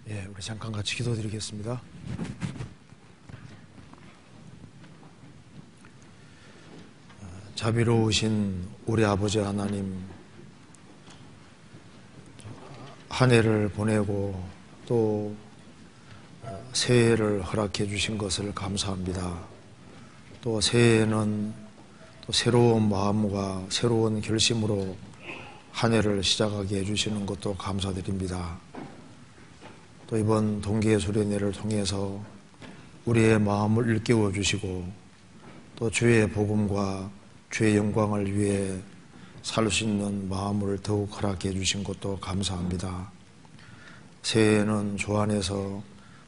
우리 잠깐 같이 기도드리겠습니다. 자비로우신 우리 아버지 하나님, 한 해를 보내고 또 새해를 허락해 주신 것을 감사합니다. 또 새해에는 또 새로운 마음과 새로운 결심으로 한 해를 시작하게 해주시는 것도 감사드립니다. 또 이번 동기의 수련회를 통해서 우리의 마음을 일깨워 주시고 또 주의 복음과 주의 영광을 위해 살 수 있는 마음을 더욱 허락해 주신 것도 감사합니다. 새해에는 주 안에서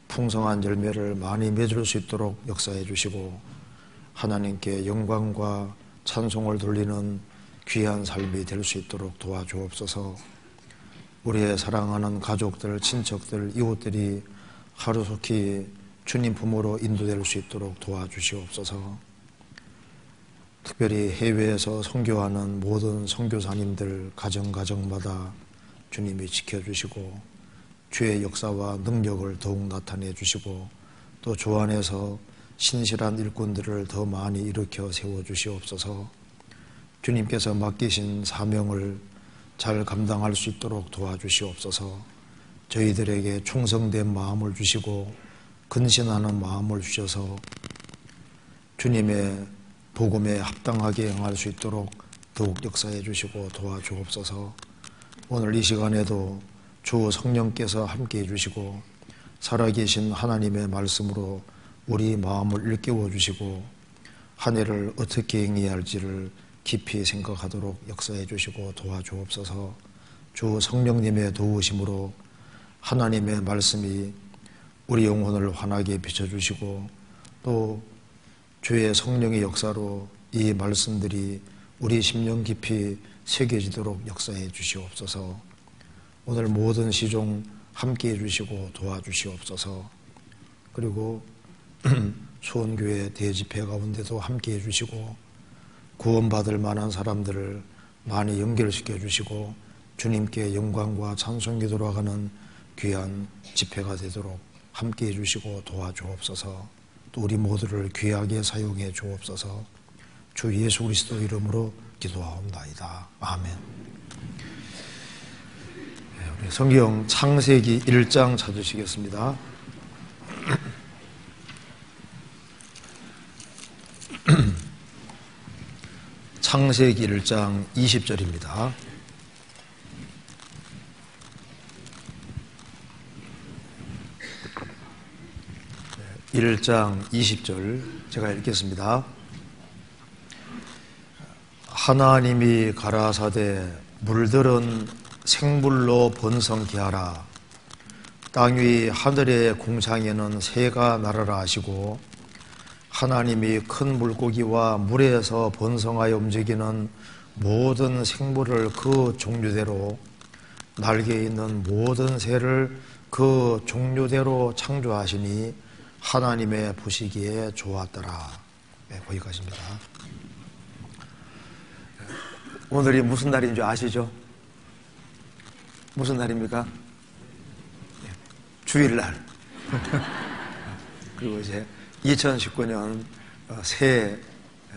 풍성한 열매를 많이 맺을 수 있도록 역사해 주시고 하나님께 영광과 찬송을 돌리는 귀한 삶이 될 수 있도록 도와주옵소서. 우리의 사랑하는 가족들, 친척들, 이웃들이 하루속히 주님 품으로 인도될 수 있도록 도와주시옵소서. 특별히 해외에서 선교하는 모든 선교사님들 가정가정마다 주님이 지켜주시고 주의 역사와 능력을 더욱 나타내 주시고 또 주 안에서 신실한 일꾼들을 더 많이 일으켜 세워주시옵소서. 주님께서 맡기신 사명을 잘 감당할 수 있도록 도와주시옵소서. 저희들에게 충성된 마음을 주시고 근신하는 마음을 주셔서 주님의 복음에 합당하게 행할 수 있도록 더욱 역사해 주시고 도와주옵소서. 오늘 이 시간에도 주 성령께서 함께해 주시고 살아계신 하나님의 말씀으로 우리 마음을 일깨워 주시고 한 해를 어떻게 행해야 할지를 깊이 생각하도록 역사해 주시고 도와주옵소서. 주 성령님의 도우심으로 하나님의 말씀이 우리 영혼을 환하게 비춰주시고 또 주의 성령의 역사로 이 말씀들이 우리 심령 깊이 새겨지도록 역사해 주시옵소서. 오늘 모든 시종 함께해 주시고 도와주시옵소서. 그리고 수원교회 대집회 가운데도 함께해 주시고 구원받을 만한 사람들을 많이 연결시켜 주시고 주님께 영광과 찬송이 돌아가는 귀한 집회가 되도록 함께해 주시고 도와주옵소서. 또 우리 모두를 귀하게 사용해 주옵소서. 주 예수 그리스도 이름으로 기도하옵나이다. 아멘. 우리 성경 창세기 1장 찾으시겠습니다. 창세기 1장 20절입니다. 1장 20절 제가 읽겠습니다. 하나님이 가라사대 물들은 생물로 번성케 하라. 땅 위 하늘의 궁창에는 새가 날아라 하시고 하나님이 큰 물고기와 물에서 번성하여 움직이는 모든 생물을 그 종류대로 날개 있는 모든 새를 그 종류대로 창조하시니 하나님의 보시기에 좋았더라. 네, 거기까지입니다. 오늘이 무슨 날인 줄 아시죠? 무슨 날입니까? 네, 주일날. 그리고 이제 2019년 새해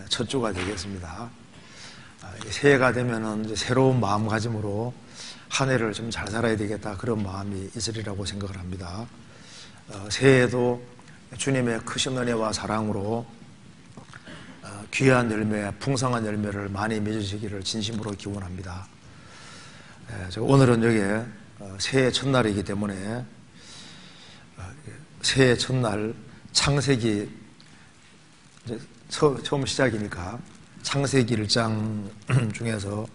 첫 주가 되겠습니다. 새해가 되면은 이제 새로운 마음가짐으로 한 해를 좀 잘 살아야 되겠다, 그런 마음이 있으리라고 생각을 합니다. 새해에도 주님의 크신 은혜와 사랑으로 귀한 열매, 풍성한 열매를 많이 맺으시기를 진심으로 기원합니다. 오늘은 여기 새해 첫날이기 때문에 새해 첫날 창세기 이제 처음 시작이니까 창세기 1장 중에서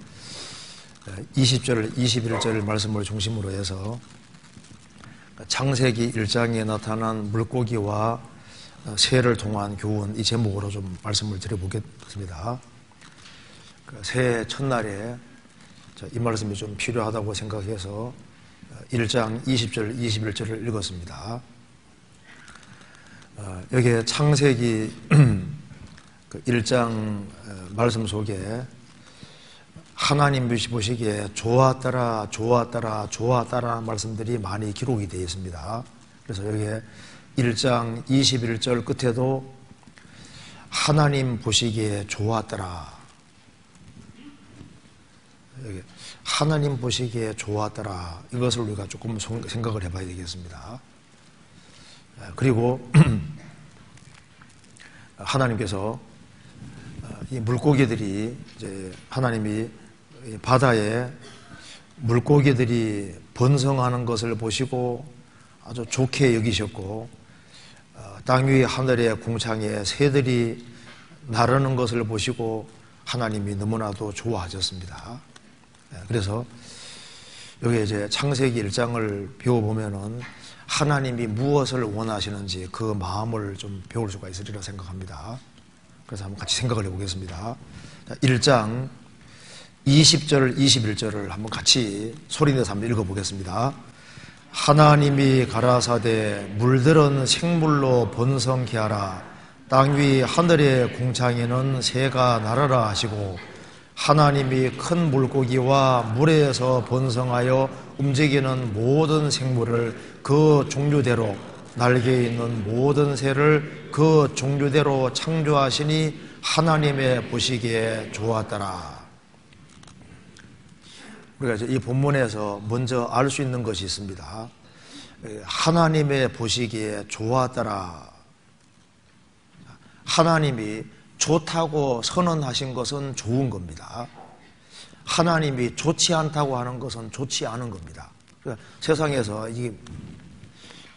20절, 21절 말씀을 중심으로 해서 창세기 1장에 나타난 물고기와 새를 통한 교훈, 이 제목으로 좀 말씀을 드려보겠습니다. 새해 첫날에 이 말씀이 좀 필요하다고 생각해서 1장 20절, 21절을 읽었습니다. 여기에 창세기 1장 말씀 속에 하나님 보시기에 좋았더라, 좋았더라, 좋았더라 말씀들이 많이 기록이 되어 있습니다. 그래서 여기에 1장 21절 끝에도 하나님 보시기에 좋았더라. 여기 하나님 보시기에 좋았더라. 이것을 우리가 조금 생각을 해봐야 되겠습니다. 그리고 하나님께서 이 물고기들이 이제 하나님이 바다에 물고기들이 번성하는 것을 보시고 아주 좋게 여기셨고 땅 위 하늘의 궁창에 새들이 나르는 것을 보시고 하나님이 너무나도 좋아하셨습니다. 그래서 여기 이제 창세기 1장을 배워보면은 하나님이 무엇을 원하시는지 그 마음을 좀 배울 수가 있으리라 생각합니다. 그래서 한번 같이 생각을 해보겠습니다. 1장 20절, 21절을 한번 같이 소리내서 한번 읽어보겠습니다. 하나님이 가라사대 물들은 생물로 번성케 하라. 땅 위 하늘의 궁창에는 새가 날아라 하시고 하나님이 큰 물고기와 물에서 번성하여 움직이는 모든 생물을 그 종류대로 날개 있는 모든 새를 그 종류대로 창조하시니 하나님의 보시기에 좋았더라. 우리가 이 본문에서 먼저 알 수 있는 것이 있습니다. 하나님의 보시기에 좋았더라. 하나님이 좋다고 선언하신 것은 좋은 겁니다. 하나님이 좋지 않다고 하는 것은 좋지 않은 겁니다. 그러니까 세상에서 이게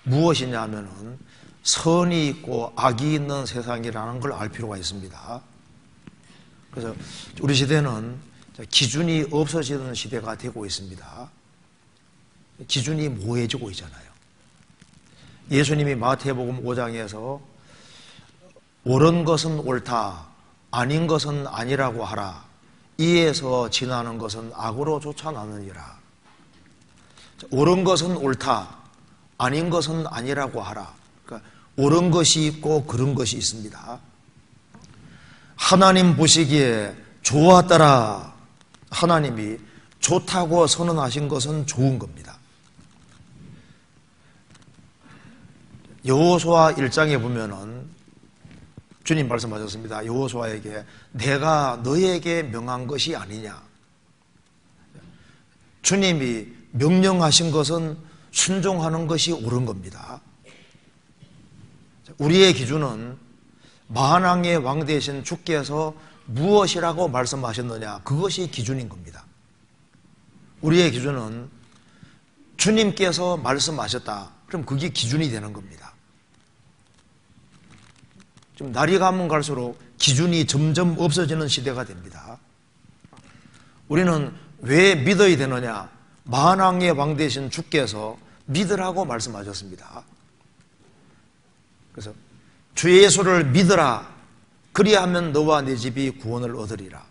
무엇이냐 하면은 선이 있고 악이 있는 세상이라는 걸 알 필요가 있습니다. 그래서 우리 시대는 기준이 없어지는 시대가 되고 있습니다. 기준이 모호해지고 있잖아요. 예수님이 마태복음 5장에서 옳은 것은 옳다, 아닌 것은 아니라고 하라. 이에서 지나는 것은 악으로 쫓아나느니라. 옳은 것은 옳다, 아닌 것은 아니라고 하라. 그러니까 옳은 것이 있고 그런 것이 있습니다. 하나님 보시기에 좋았더라. 하나님이 좋다고 선언하신 것은 좋은 겁니다. 여호수아 1장에 보면은 주님 말씀하셨습니다. 여호수아에게 내가 너에게 명한 것이 아니냐. 주님이 명령하신 것은 순종하는 것이 옳은 겁니다. 우리의 기준은 만왕의 왕 되신 주께서 무엇이라고 말씀하셨느냐, 그것이 기준인 겁니다. 우리의 기준은 주님께서 말씀하셨다, 그럼 그게 기준이 되는 겁니다. 좀 날이 가면 갈수록 기준이 점점 없어지는 시대가 됩니다. 우리는 왜 믿어야 되느냐? 만왕의 왕 되신 주께서 믿으라고 말씀하셨습니다. 그래서 주 예수를 믿으라. 그리하면 너와 네 집이 구원을 얻으리라.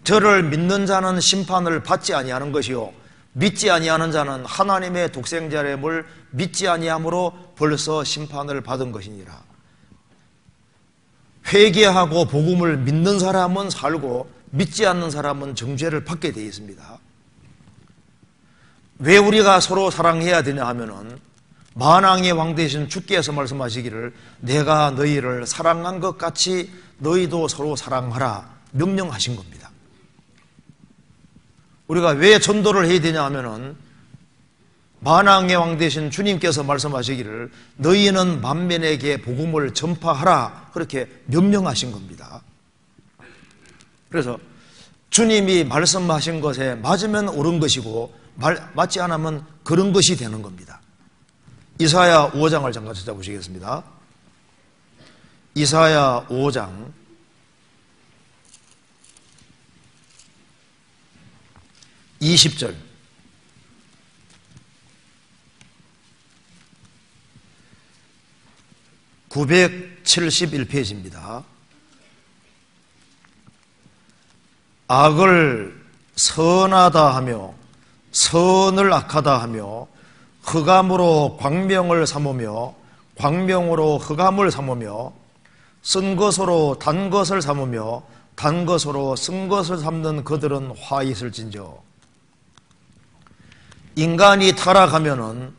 저를 믿는 자는 심판을 받지 아니하는 것이요 믿지 아니하는 자는 하나님의 독생자됨을 믿지 아니함으로 벌써 심판을 받은 것이니라. 회개하고 복음을 믿는 사람은 살고 믿지 않는 사람은 정죄를 받게 되어 있습니다. 왜 우리가 서로 사랑해야 되냐 하면은 만왕의 왕 되신 주께서 말씀하시기를 내가 너희를 사랑한 것 같이 너희도 서로 사랑하라 명령하신 겁니다. 우리가 왜 전도를 해야 되냐 하면은 만왕의 왕 되신 주님께서 말씀하시기를 너희는 만민에게 복음을 전파하라 그렇게 명령하신 겁니다. 그래서 주님이 말씀하신 것에 맞으면 옳은 것이고 맞지 않으면 그런 것이 되는 겁니다. 이사야 5장을 잠깐 찾아보시겠습니다. 이사야 5장 20절. 971페이지입니다. 악을 선하다 하며 선을 악하다 하며 흑암으로 광명을 삼으며 광명으로 흑암을 삼으며 쓴 것으로 단 것을 삼으며 단 것으로 쓴 것을 삼는 그들은 화 있을진저. 인간이 타락하면은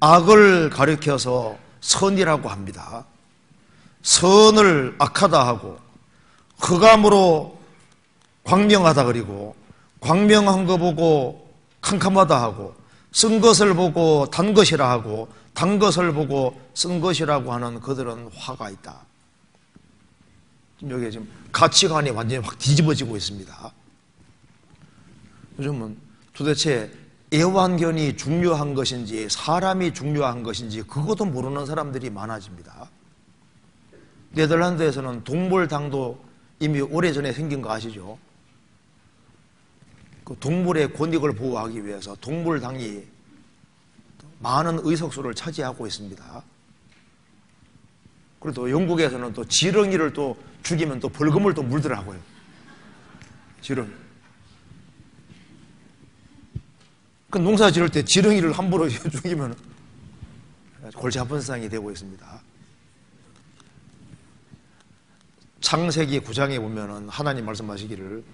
악을 가리켜서 선이라고 합니다. 선을 악하다 하고, 흑암으로 광명하다 그리고, 광명한 거 보고 캄캄하다 하고, 쓴 것을 보고 단 것이라 하고, 단 것을 보고 쓴 것이라고 하는 그들은 화가 있다. 여기에 지금 가치관이 완전히 확 뒤집어지고 있습니다. 요즘은 도대체 애완견이 중요한 것인지 사람이 중요한 것인지 그것도 모르는 사람들이 많아집니다. 네덜란드에서는 동물당도 이미 오래전에 생긴 거 아시죠? 그 동물의 권익을 보호하기 위해서 동물당이 많은 의석수를 차지하고 있습니다. 그리고 또 영국에서는 또 지렁이를 또 죽이면 또 벌금을 또 물더라고요. 지렁이. 그 농사 지을 때 지렁이를 함부로 죽이면 골치 아픈 세상이 되고 있습니다. 창세기 9장에 보면은 하나님 말씀하시기를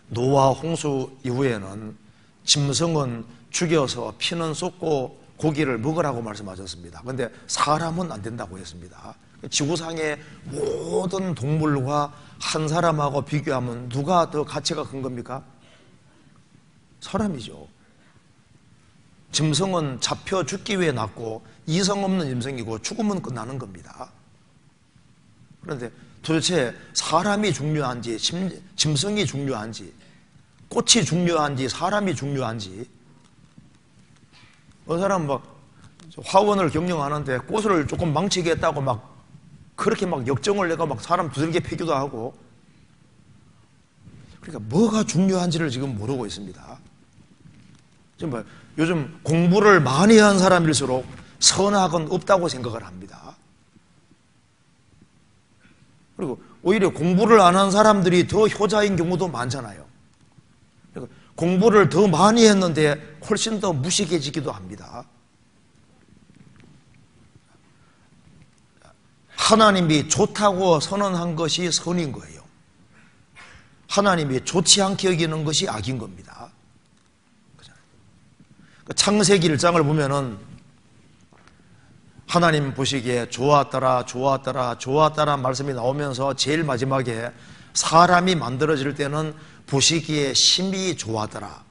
노아 홍수 이후에는 짐승은 죽여서 피는 쏟고 고기를 먹으라고 말씀하셨습니다. 그런데 사람은 안 된다고 했습니다. 지구상의 모든 동물과 한 사람하고 비교하면 누가 더 가치가 큰 겁니까? 사람이죠. 짐승은 잡혀 죽기 위해 났고 이성 없는 짐승이고 죽으면 끝나는 겁니다. 그런데 도대체 사람이 중요한지 짐승이 중요한지 꽃이 중요한지 사람이 중요한지 어느 사람 막 화원을 경영하는데 꽃을 조금 망치게 했다고 막 그렇게 막 역정을 내가 막 사람 두들겨 패기도 하고 그러니까 뭐가 중요한지를 지금 모르고 있습니다. 지금 요즘 공부를 많이 한 사람일수록 선악은 없다고 생각을 합니다. 그리고 오히려 공부를 안 한 사람들이 더 효자인 경우도 많잖아요. 그러니까 공부를 더 많이 했는데 훨씬 더 무식해지기도 합니다. 하나님이 좋다고 선언한 것이 선인 거예요. 하나님이 좋지 않게 여기는 것이 악인 겁니다. 창세기 1장을 보면은 하나님 보시기에 좋았더라 좋았더라 좋았더라 말씀이 나오면서 제일 마지막에 사람이 만들어질 때는 보시기에 심히 좋았더라.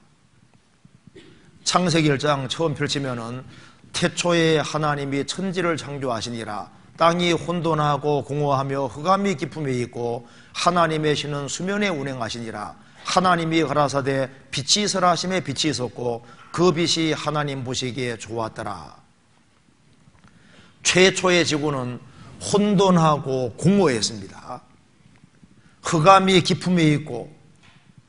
창세기 1장 처음 펼치면은 태초에 하나님이 천지를 창조하시니라. 땅이 혼돈하고 공허하며 흑암이 깊음에 있고 하나님의 신은 수면에 운행하시니라. 하나님이 가라사대 빛이 있으라 하심에 빛이 있었고 그 빛이 하나님 보시기에 좋았더라. 최초의 지구는 혼돈하고 공허했습니다. 흑암이 깊음에 있고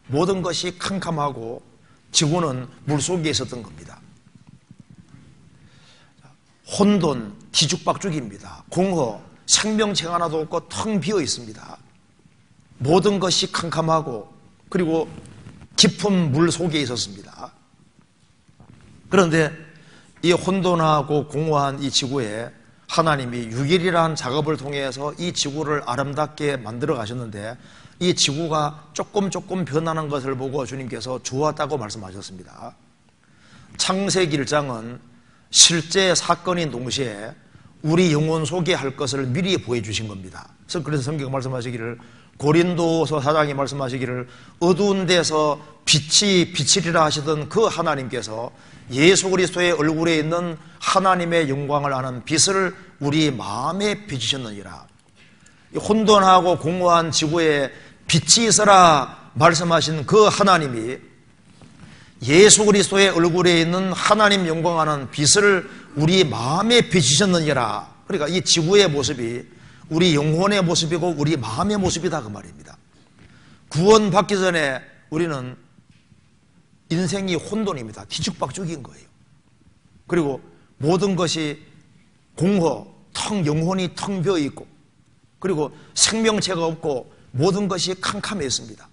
모든 것이 캄캄하고 지구는 물속에 있었던 겁니다. 혼돈, 뒤죽박죽입니다. 공허, 생명체 하나도 없고 텅 비어 있습니다. 모든 것이 캄캄하고 그리고 깊은 물 속에 있었습니다. 그런데 이 혼돈하고 공허한 이 지구에 하나님이 6일이라는 작업을 통해서 이 지구를 아름답게 만들어 가셨는데 이 지구가 조금 변하는 것을 보고 주님께서 좋았다고 말씀하셨습니다. 창세기 1장은 실제 사건인 동시에 우리 영혼 속에 할 것을 미리 보여주신 겁니다. 그래서 성경 말씀하시기를 고린도서 4장에 말씀하시기를 어두운 데서 빛이 비치리라 하시던 그 하나님께서 예수 그리스도의 얼굴에 있는 하나님의 영광을 아는 빛을 우리 마음에 비추셨느니라. 혼돈하고 공허한 지구에 빛이 있어라 말씀하신 그 하나님이 예수 그리스도의 얼굴에 있는 하나님 영광하는 빛을 우리 마음에 비추셨느니라. 그러니까 이 지구의 모습이 우리 영혼의 모습이고 우리 마음의 모습이다 그 말입니다. 구원받기 전에 우리는 인생이 혼돈입니다. 뒤죽박죽인 거예요. 그리고 모든 것이 공허, 영혼이 텅 비어 있고 그리고 생명체가 없고 모든 것이 캄캄했습니다.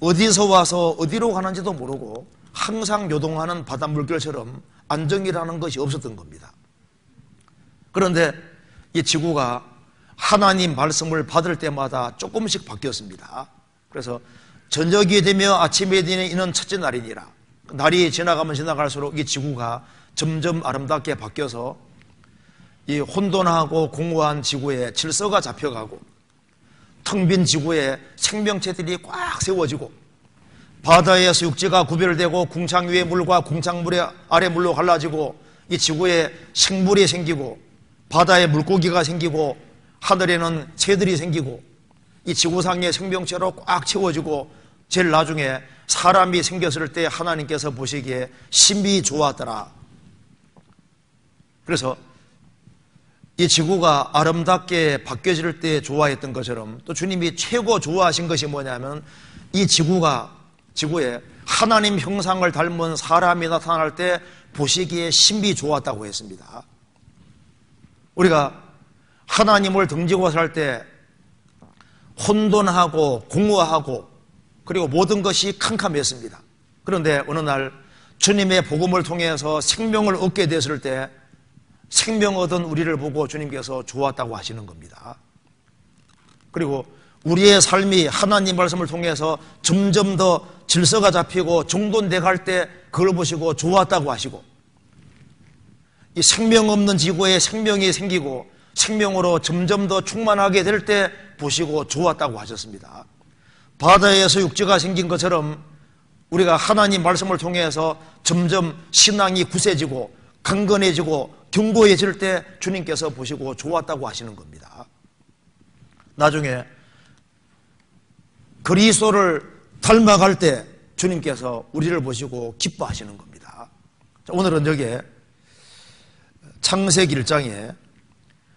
어디서 와서 어디로 가는지도 모르고 항상 요동하는 바닷물결처럼 안정이라는 것이 없었던 겁니다. 그런데 이 지구가 하나님 말씀을 받을 때마다 조금씩 바뀌었습니다. 그래서 저녁이 되며 아침이 되는 첫째 날이니라. 날이 지나가면 지나갈수록 이 지구가 점점 아름답게 바뀌어서 이 혼돈하고 공허한 지구에 질서가 잡혀가고 텅 빈 지구에 생명체들이 꽉 세워지고 바다에서 육지가 구별되고 궁창 위의 물과 궁창 아래 물로 갈라지고 이 지구에 생물이 생기고 바다에 물고기가 생기고 하늘에는 새들이 생기고 이 지구상의 생명체로 꽉 채워지고 제일 나중에 사람이 생겼을 때 하나님께서 보시기에 심히 좋았더라. 그래서 이 지구가 아름답게 바뀌어질 때 좋아했던 것처럼 또 주님이 최고 좋아하신 것이 뭐냐면 이 지구에 하나님 형상을 닮은 사람이 나타날 때 보시기에 심히 좋았다고 했습니다. 우리가 하나님을 등지고 살 때 혼돈하고 공허하고 그리고 모든 것이 캄캄했습니다. 그런데 어느 날 주님의 복음을 통해서 생명을 얻게 됐을 때 생명 얻은 우리를 보고 주님께서 좋았다고 하시는 겁니다. 그리고 우리의 삶이 하나님 말씀을 통해서 점점 더 질서가 잡히고 정돈돼 갈 때 그걸 보시고 좋았다고 하시고 이 생명 없는 지구에 생명이 생기고 생명으로 점점 더 충만하게 될 때 보시고 좋았다고 하셨습니다. 바다에서 육지가 생긴 것처럼 우리가 하나님 말씀을 통해서 점점 신앙이 굳세지고 강건해지고 견고해질 때 주님께서 보시고 좋았다고 하시는 겁니다. 나중에 그리스도를 닮아갈 때 주님께서 우리를 보시고 기뻐하시는 겁니다. 자, 오늘은 여기에 창세기 1장에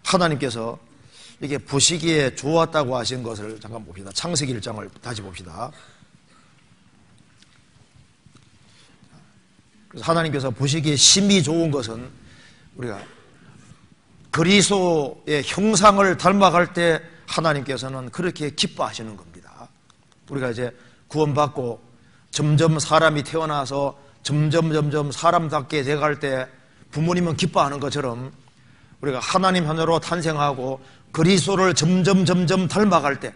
하나님께서 이게 보시기에 좋았다고 하신 것을 잠깐 봅시다. 창세기 1장을 다시 봅시다. 그래서 하나님께서 보시기에 심히 좋은 것은 우리가 그리스도의 형상을 닮아갈 때 하나님께서는 그렇게 기뻐하시는 겁니다. 우리가 이제 구원받고 점점 사람이 태어나서 점점 사람답게 돼갈 때 부모님은 기뻐하는 것처럼 우리가 하나님 자녀로 탄생하고 그리스도를 점점 닮아갈 때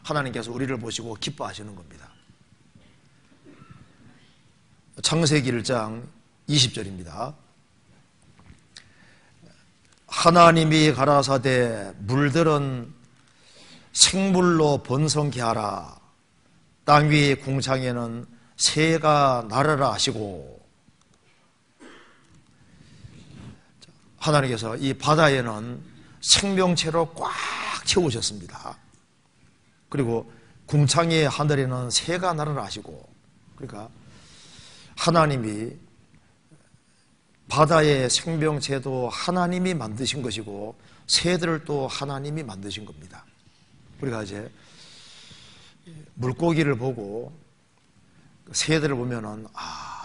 하나님께서 우리를 보시고 기뻐하시는 겁니다. 창세기 1장 20절입니다. 하나님이 가라사대 물들은 생물로 번성케 하라. 땅 위의 궁창에는 새가 날아라 하시고 하나님께서 이 바다에는 생명체로 꽉 채우셨습니다. 그리고 궁창의 하늘에는 새가 날아라 하시고 그러니까 하나님이 바다의 생명체도 하나님이 만드신 것이고 새들을 또 하나님이 만드신 겁니다. 우리가 이제 물고기를 보고 새들을 보면은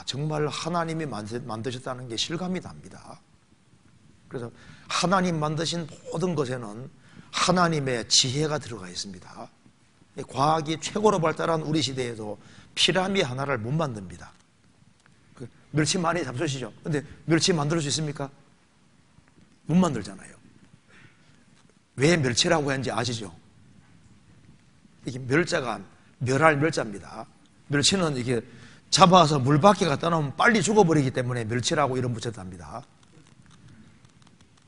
정말 하나님이 만드셨다는 게 실감이 납니다. 그래서 하나님 만드신 모든 것에는 하나님의 지혜가 들어가 있습니다. 과학이 최고로 발달한 우리 시대에도 피라미 하나를 못 만듭니다. 멸치 많이 잡수시죠? 근데 멸치 만들 수 있습니까? 못 만들잖아요. 왜 멸치라고 하는지 아시죠? 이게 멸자가 멸할 멸자입니다. 멸치는 이게 잡아서 물 밖에 갖다 놓으면 빨리 죽어버리기 때문에 멸치라고 이름 붙였답니다.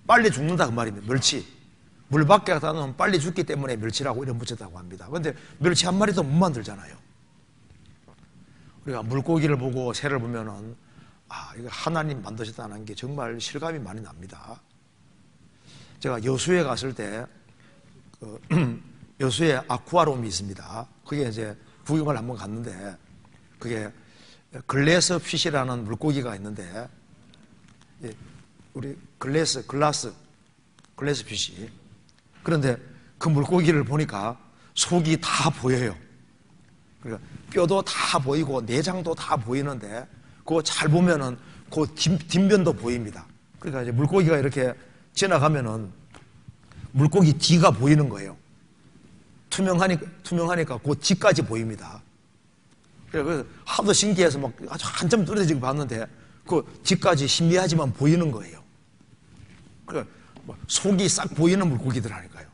빨리 죽는다 그 말입니다. 멸치. 물 밖에 갖다 놓으면 빨리 죽기 때문에 멸치라고 이름 붙였다고 합니다. 그런데 멸치 한 마리도 못 만들잖아요. 우리가 물고기를 보고 새를 보면은 이거 하나님 만드셨다는 게 정말 실감이 많이 납니다. 제가 여수에 갔을 때 여수에 아쿠아롬이 있습니다. 그게 이제 구경을 한번 갔는데 그게 글래스 피시라는 물고기가 있는데 우리 글래스 피시. 그런데 그 물고기를 보니까 속이 다 보여요. 그러니까 뼈도 다 보이고 내장도 다 보이는데 그거 잘 보면은 그 뒷면도 보입니다. 그러니까 이제 물고기가 이렇게 지나가면은 물고기 뒤가 보이는 거예요. 투명하니까 그 뒤까지 보입니다. 그래서 하도 신기해서 막 아주 한참 떨어지고 봤는데 그 뒤까지 신비하지만 보이는 거예요. 그러니까 속이 싹 보이는 물고기들 하니까요.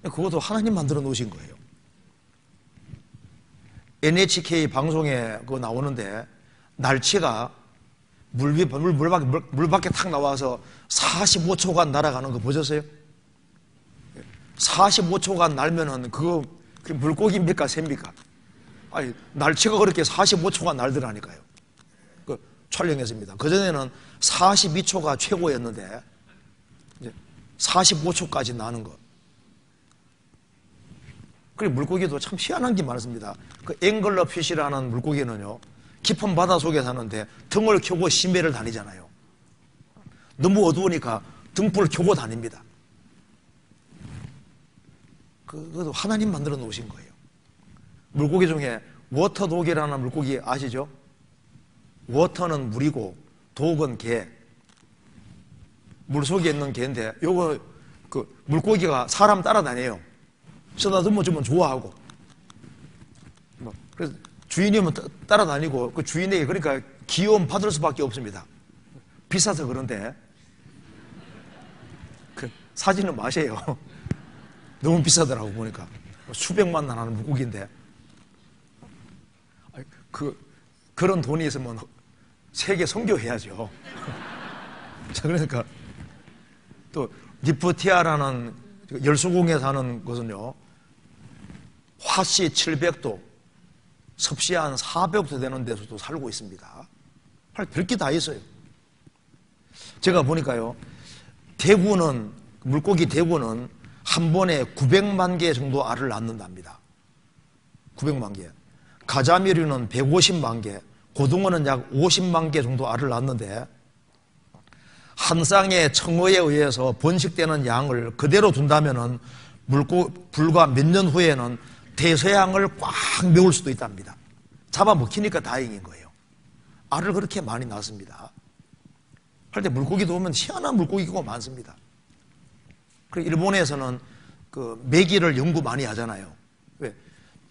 그것도 하나님 만들어 놓으신 거예요. NHK 방송에 그거 나오는데 날치가 물 밖에 탁 나와서 45초간 날아가는 거 보셨어요? 45초간 날면은 그게 물고기입니까? 새입니까? 아니, 날치가 그렇게 45초간 날더라니까요. 그 촬영했습니다. 그전에는 42초가 최고였는데 이제 45초까지 나는 거. 그리고 물고기도 참 희한한 게 많습니다. 그 앵글러 피시라는 물고기는요, 깊은 바다 속에 사는데 등을 켜고 심해를 다니잖아요. 너무 어두우니까 등불을 켜고 다닙니다. 그것도 하나님 만들어 놓으신 거예요. 물고기 중에 워터독이라는 물고기 아시죠? 워터는 물이고 독은 개. 물속에 있는 개인데 요거 그 물고기가 사람 따라다녀요. 쓰다듬어 주면 좋아하고. 그래서 주인이면 따라다니고 그 주인에게 그러니까 귀여움 받을 수밖에 없습니다. 비싸서 그런데 그 사지는 마세요. 너무 비싸더라고 보니까 수백만 원 하는 물고기인데 그런 돈이 있으면 세계 선교해야죠. 자, 그러니까 또 니프티아라는 열수공에 사는 곳은요, 화씨 700도, 섭씨 한 400도 되는 데서도 살고 있습니다. 별게 다 있어요. 제가 보니까요, 대구는, 물고기 대구는 한 번에 900만 개 정도 알을 낳는답니다. 900만 개. 가자미류는 150만 개, 고등어는 약 50만 개 정도 알을 낳는데, 한 쌍의 청어에 의해서 번식되는 양을 그대로 둔다면은 불과 몇 년 후에는 대서양을 꽉 메울 수도 있답니다. 잡아먹히니까 다행인 거예요. 알을 그렇게 많이 낳습니다. 할 때 물고기도 보면 희한한 물고기가 많습니다. 그리고 일본에서는 그 메기를 연구 많이 하잖아요. 왜?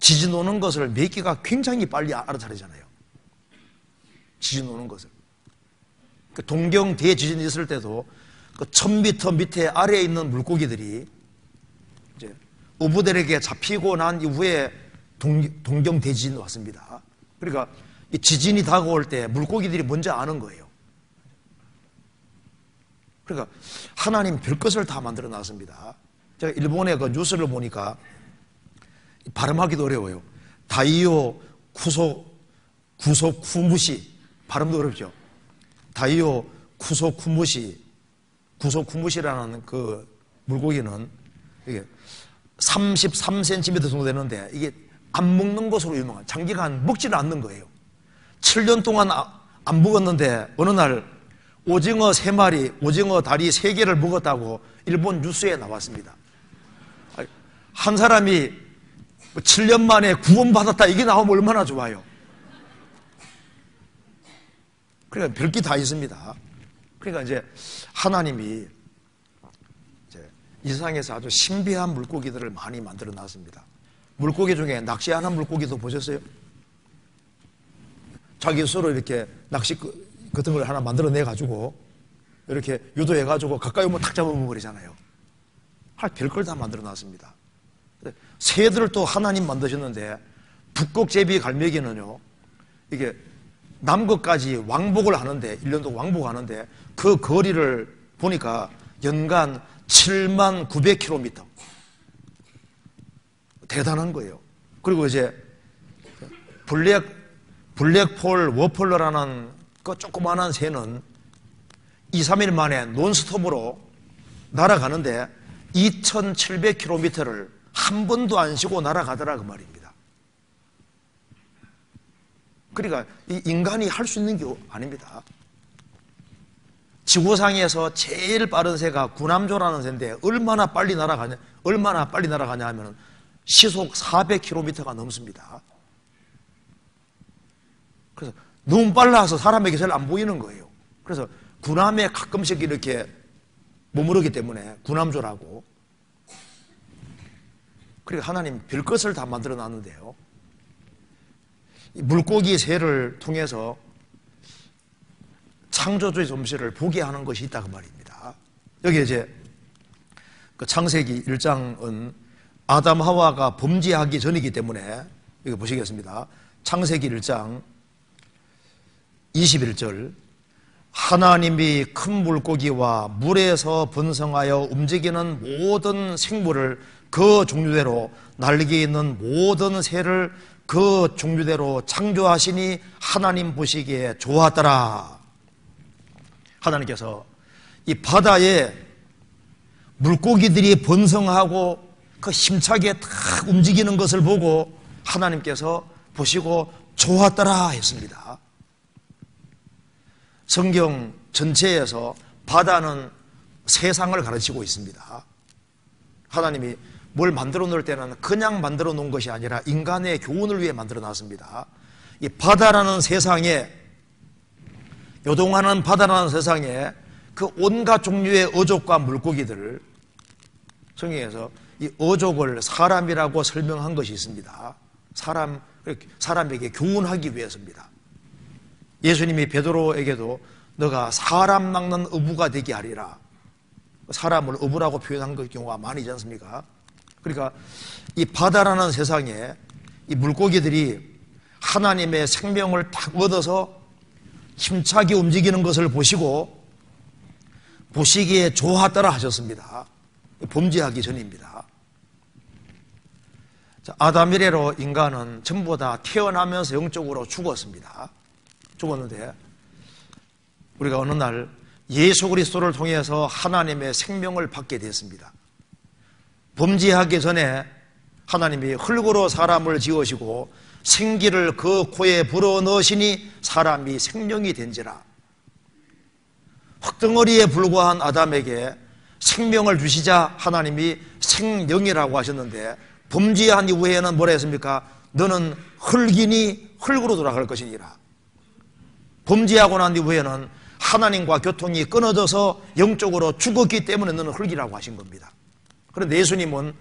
지진 오는 것을 메기가 굉장히 빨리 알아차리잖아요. 지진 오는 것을. 그 동경 대지진이 있을 때도 그 1000m 밑에 아래에 있는 물고기들이 이제 어부들에게 잡히고 난 이후에 동경 대지진이 왔습니다. 그러니까 이 지진이 다가올 때 물고기들이 먼저 아는 거예요. 그러니까 하나님 별것을 다 만들어 놨습니다. 제가 일본의 그 뉴스를 보니까 발음하기도 어려워요. 다이오 구소쿠무시, 발음도 어렵죠. 다이오 구소쿠무시라는 그 물고기는 이게 33cm 정도 되는데 이게 안 먹는 것으로 유명한, 장기간 먹지는 않는 거예요. 7년 동안 안 먹었는데 어느 날 오징어 3마리, 오징어 다리 3개를 먹었다고 일본 뉴스에 나왔습니다. 한 사람이 7년 만에 구원받았다 이게 나오면 얼마나 좋아요. 그러니까 별게 다 있습니다. 그러니까 이제 하나님이 이제 이 세상에서 아주 신비한 물고기들을 많이 만들어 놨습니다. 물고기 중에 낚시하는 물고기도 보셨어요? 자기 스스로 이렇게 낚시 같은 걸 하나 만들어내가지고 이렇게 유도해가지고 가까이 오면 탁 잡아먹으리잖아요. 별걸 다 만들어 놨습니다. 새들을 또 하나님 만드셨는데 북극제비 갈매기는요, 이게 남극까지 왕복을 하는데, 1년 동안 왕복하는데 그 거리를 보니까 연간 79,900km. 대단한 거예요. 그리고 이제 블랙폴 워펄러라는 그 조그만한 새는 2, 3일 만에 논스톱으로 날아가는데 2,700km를 한 번도 안 쉬고 날아가더라 그 말입니다. 그러니까 이 인간이 할 수 있는 게 아닙니다. 지구상에서 제일 빠른 새가 구남조라는 새인데 얼마나 빨리 날아가냐 하면 시속 400km가 넘습니다. 그래서 너무 빨라서 사람에게 잘 안 보이는 거예요. 그래서 구남에 가끔씩 이렇게 머무르기 때문에 구남조라고. 그러니까 하나님 별것을 다 만들어 놨는데요, 물고기 새를 통해서 창조주의 솜씨를 보게 하는 것이 있다 그 말입니다. 여기 이제 그 창세기 1장은 아담 하와가 범죄하기 전이기 때문에 이거 보시겠습니다. 창세기 1장 21절 하나님이 큰 물고기와 물에서 번성하여 움직이는 모든 생물을 그 종류대로 날개 있는 모든 새를 그 종류대로 창조하시니 하나님 보시기에 좋았더라. 하나님께서 이 바다에 물고기들이 번성하고 그 힘차게 탁 움직이는 것을 보고 하나님께서 보시고 좋았더라 했습니다. 성경 전체에서 바다는 세상을 가르치고 있습니다. 하나님이 뭘 만들어 놓을 때는 그냥 만들어 놓은 것이 아니라 인간의 교훈을 위해 만들어 놨습니다. 이 바다라는 세상에, 요동하는 바다라는 세상에 그 온갖 종류의 어족과 물고기들을 성경에서 이 어족을 사람이라고 설명한 것이 있습니다. 사람에게 교훈하기 위해서입니다. 예수님이 베드로에게도 너가 사람 낚는 어부가 되게 하리라. 사람을 어부라고 표현한 경우가 많이 있지 않습니까? 그러니까 이 바다라는 세상에 이 물고기들이 하나님의 생명을 딱 얻어서 힘차게 움직이는 것을 보시고 보시기에 좋았더라 하셨습니다. 범죄하기 전입니다. 아담 이래로 인간은 전부 다 태어나면서 영적으로 죽었습니다. 죽었는데 우리가 어느 날 예수 그리스도를 통해서 하나님의 생명을 받게 됐습니다. 범죄하기 전에 하나님이 흙으로 사람을 지으시고 생기를 그 코에 불어넣으시니 사람이 생명이 된지라. 흙덩어리에 불과한 아담에게 생명을 주시자 하나님이 생명이라고 하셨는데 범죄한 이후에는 뭐라 했습니까? 너는 흙이니 흙으로 돌아갈 것이니라. 범죄하고 난 이후에는 하나님과 교통이 끊어져서 영적으로 죽었기 때문에 너는 흙이라고 하신 겁니다. 그런데 예수님은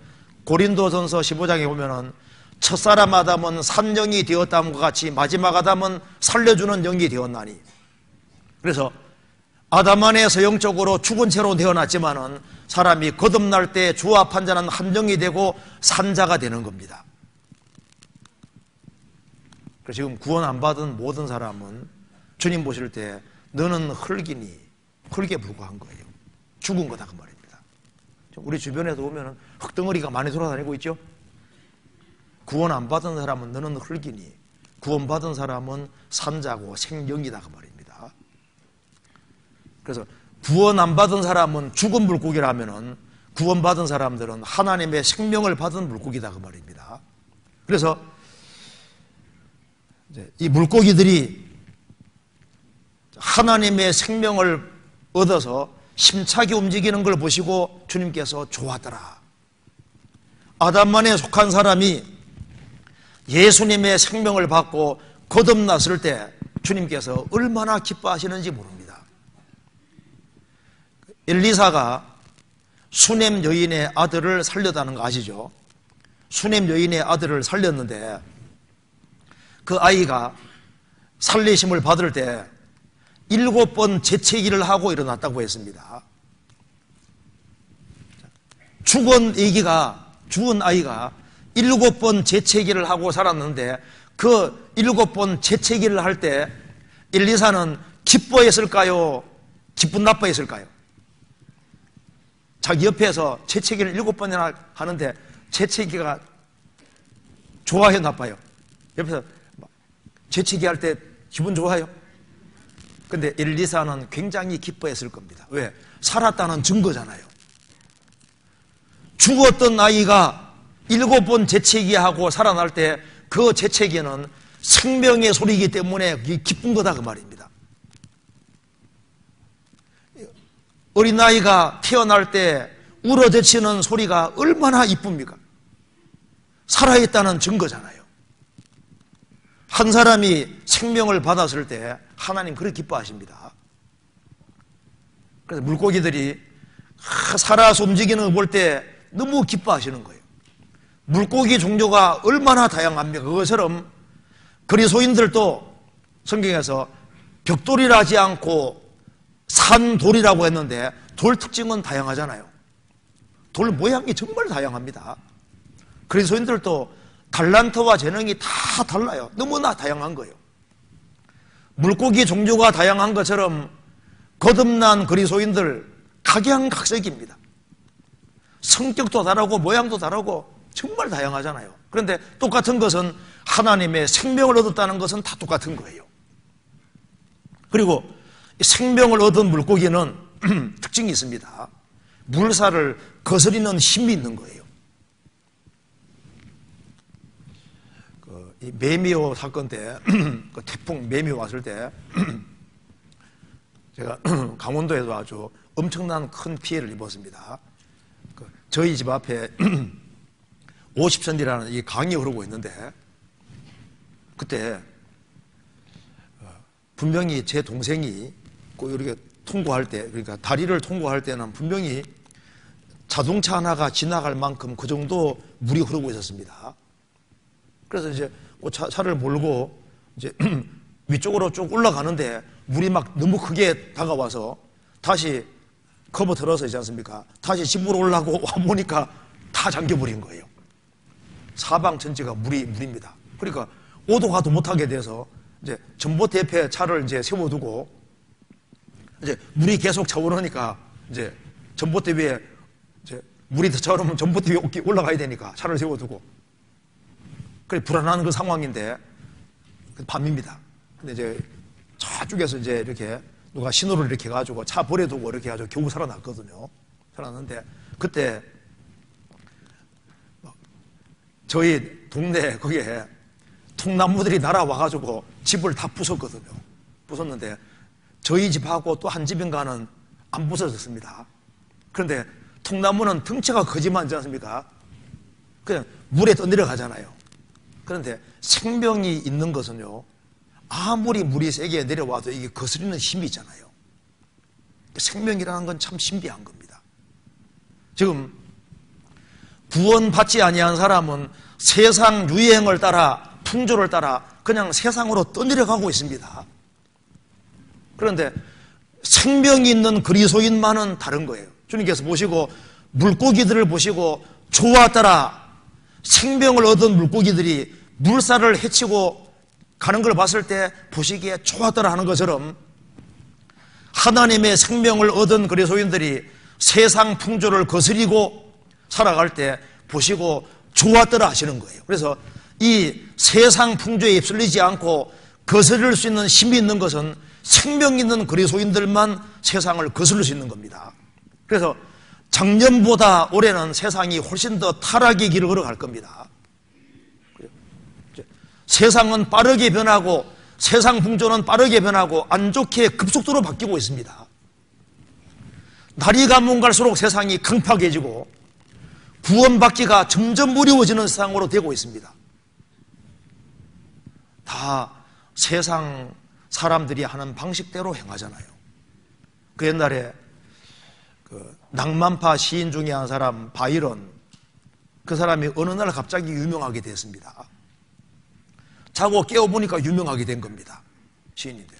고린도전서 15장에 보면은 첫사람 아담은 산영이 되었다함과 같이 마지막 아담은 살려주는 영이 되었나니. 그래서 아담 안에서 영적으로 죽은 채로 태어났지만은 사람이 거듭날 때 주와 판자는 한 영이 되고 산자가 되는 겁니다. 그래서 지금 구원 안 받은 모든 사람은 주님 보실 때 너는 흙이니 흙에 불과한 거예요. 죽은 거다 그 말입니다. 우리 주변에도 보면 흙덩어리가 많이 돌아다니고 있죠. 구원 안 받은 사람은 너는 흙이니 구원 받은 사람은 산자고 생명이다 그 말입니다. 그래서 구원 안 받은 사람은 죽은 물고기라면은 구원 받은 사람들은 하나님의 생명을 받은 물고기다 그 말입니다. 그래서 이 물고기들이 하나님의 생명을 얻어서 힘차게 움직이는 걸 보시고 주님께서 좋아하더라. 아담만에 속한 사람이 예수님의 생명을 받고 거듭났을 때 주님께서 얼마나 기뻐하시는지 모릅니다. 엘리사가 수넴 여인의 아들을 살렸다는 거 아시죠? 수넴 여인의 아들을 살렸는데 그 아이가 살리심을 받을 때 7번 재채기를 하고 일어났다고 했습니다. 죽은 아이가 7번 재채기를 하고 살았는데 그 7번 재채기를 할 때 엘리사는 기뻐했을까요? 기분 나빠했을까요? 자기 옆에서 재채기를 7번이나 하는데 재채기가 좋아요, 나빠요? 옆에서 재채기 할 때 기분 좋아요? 근데 엘리사는 굉장히 기뻐했을 겁니다. 왜? 살았다는 증거잖아요. 죽었던 아이가 7번 재채기하고 살아날 때 그 재채기는 생명의 소리이기 때문에 기쁜 거다 그 말입니다. 어린아이가 태어날 때 울어제치는 소리가 얼마나 이쁩니까? 살아있다는 증거잖아요. 한 사람이 생명을 받았을 때 하나님 그렇게 기뻐하십니다. 그래서 물고기들이 살아서 움직이는 걸 볼 때 너무 기뻐하시는 거예요. 물고기 종류가 얼마나 다양합니까? 그것처럼 그리스도인들도 성경에서 벽돌이라 하지 않고 산돌이라고 했는데 돌 특징은 다양하잖아요. 돌 모양이 정말 다양합니다. 그리스도인들도 달란트와 재능이 다 달라요. 너무나 다양한 거예요. 물고기 종류가 다양한 것처럼 거듭난 그리스도인들 각양각색입니다. 성격도 다르고 모양도 다르고 정말 다양하잖아요. 그런데 똑같은 것은 하나님의 생명을 얻었다는 것은 다 똑같은 거예요. 그리고 생명을 얻은 물고기는 특징이 있습니다. 물살을 거스리는 힘이 있는 거예요. 이 매미호 사건 때, 그 태풍 매미호 왔을 때, 제가 강원도에도 아주 엄청난 큰 피해를 입었습니다. 저희 집 앞에 오십선이라는 이 강이 흐르고 있는데, 그때 분명히 제 동생이 이렇게 통과할 때, 그러니까 다리를 통과할 때는 분명히 자동차 하나가 지나갈 만큼 그 정도 물이 흐르고 있었습니다. 그래서 이제 차를 몰고 이제 위쪽으로 쭉 올라가는데 물이 막 너무 크게 다가와서 다시 커버 들어서 있지 않습니까? 다시 집으로 올라가고 와보니까 다 잠겨버린 거예요. 사방 전체가 물입니다. 그러니까 오도 가도 못하게 돼서 이제 전봇대 옆에 차를 이제 세워두고 이제 물이 계속 차오르니까 이제 전봇대 위에 이제 물이 더 차오르면 전봇대 위에 올라가야 되니까 차를 세워두고 그래 불안한 그 상황인데 밤입니다. 근데 이제 저쪽에서 이제 이렇게 누가 신호를 이렇게 해가지고 차 버려두고 이렇게 해가지고 겨우 살아났거든요. 살아났는데 그때 저희 동네 거기에 통나무들이 날아와가지고 집을 다 부쉈거든요. 부쉈는데 저희 집하고 또 한 집인가는 안 부서졌습니다. 그런데 통나무는 덩치가 크지만 있지 않습니까? 그냥 물에 떠내려가잖아요. 그런데 생명이 있는 것은요, 아무리 물이 세게 내려와도 이게 거스리는 힘이 있잖아요. 생명이라는 건 참 신비한 겁니다. 지금 구원받지 아니한 사람은 세상 유행을 따라 풍조를 따라 그냥 세상으로 떠내려가고 있습니다. 그런데 생명이 있는 그리스도인만은 다른 거예요. 주님께서 보시고 물고기들을 보시고 조와 따라 생명을 얻은 물고기들이 물살을 헤치고 가는 걸 봤을 때 보시기에 조와 따라 하는 것처럼 하나님의 생명을 얻은 그리스도인들이 세상 풍조를 거스리고 살아갈 때 보시고 조와 따라 하시는 거예요. 그래서 이 세상 풍조에 휩쓸리지 않고 거스릴 수 있는 힘이 있는 것은 생명 있는 그리스도인들만 세상을 거스릴 수 있는 겁니다. 그래서 작년보다 올해는 세상이 훨씬 더 타락의 길을 걸어갈 겁니다. 세상은 빠르게 변하고 세상 풍조는 빠르게 변하고 안 좋게 급속도로 바뀌고 있습니다. 날이 가면 갈수록 세상이 강팍해지고 구원받기가 점점 어려워지는 세상으로 되고 있습니다. 다 세상 사람들이 하는 방식대로 행하잖아요. 그 옛날에 낭만파 시인 중에 한 사람 바이런, 그 사람이 어느 날 갑자기 유명하게 됐습니다. 자고 깨어보니까 유명하게 된 겁니다. 시인인데.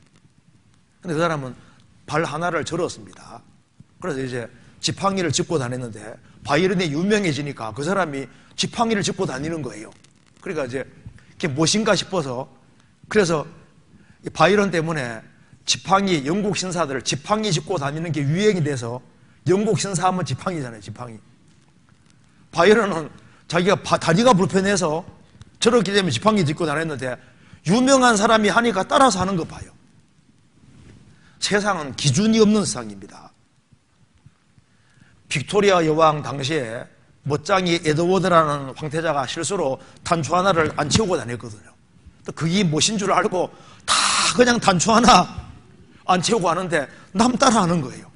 근데 그 사람은 발 하나를 절었습니다. 그래서 이제 지팡이를 짚고 다녔는데 바이런이 유명해지니까 그 사람이 지팡이를 짚고 다니는 거예요. 그러니까 이제 그게 무엇인가 싶어서, 그래서 바이런 때문에 지팡이, 영국 신사들 지팡이 짚고 다니는 게 유행이 돼서 영국 신사하면 지팡이잖아요. 지팡이. 바이런은 자기가 다리가 불편해서 저렇게 되면 지팡이 짚고 다녔는데 유명한 사람이 하니까 따라서 하는 거 봐요. 세상은 기준이 없는 세상입니다. 빅토리아 여왕 당시에 멋쟁이 에드워드라는 황태자가 실수로 단추 하나를 안 채우고 다녔거든요. 또 그게 무엇인 줄 알고 다 그냥 단추 하나 안 채우고 하는데 남 따라 하는 거예요.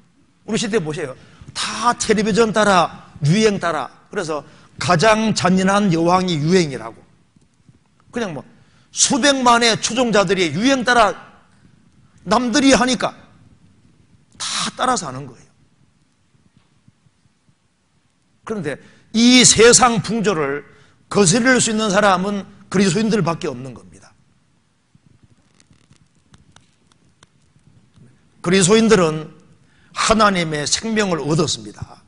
우리 시대 보세요. 다 텔레비전 따라, 유행 따라. 그래서 가장 잔인한 여왕이 유행이라고. 그냥 뭐 수백만의 추종자들이 유행 따라 남들이 하니까 다 따라서 하는 거예요. 그런데 이 세상 풍조를 거스릴 수 있는 사람은 그리스도인들밖에 없는 겁니다. 그리스도인들은 하나님의 생명을 얻었습니다.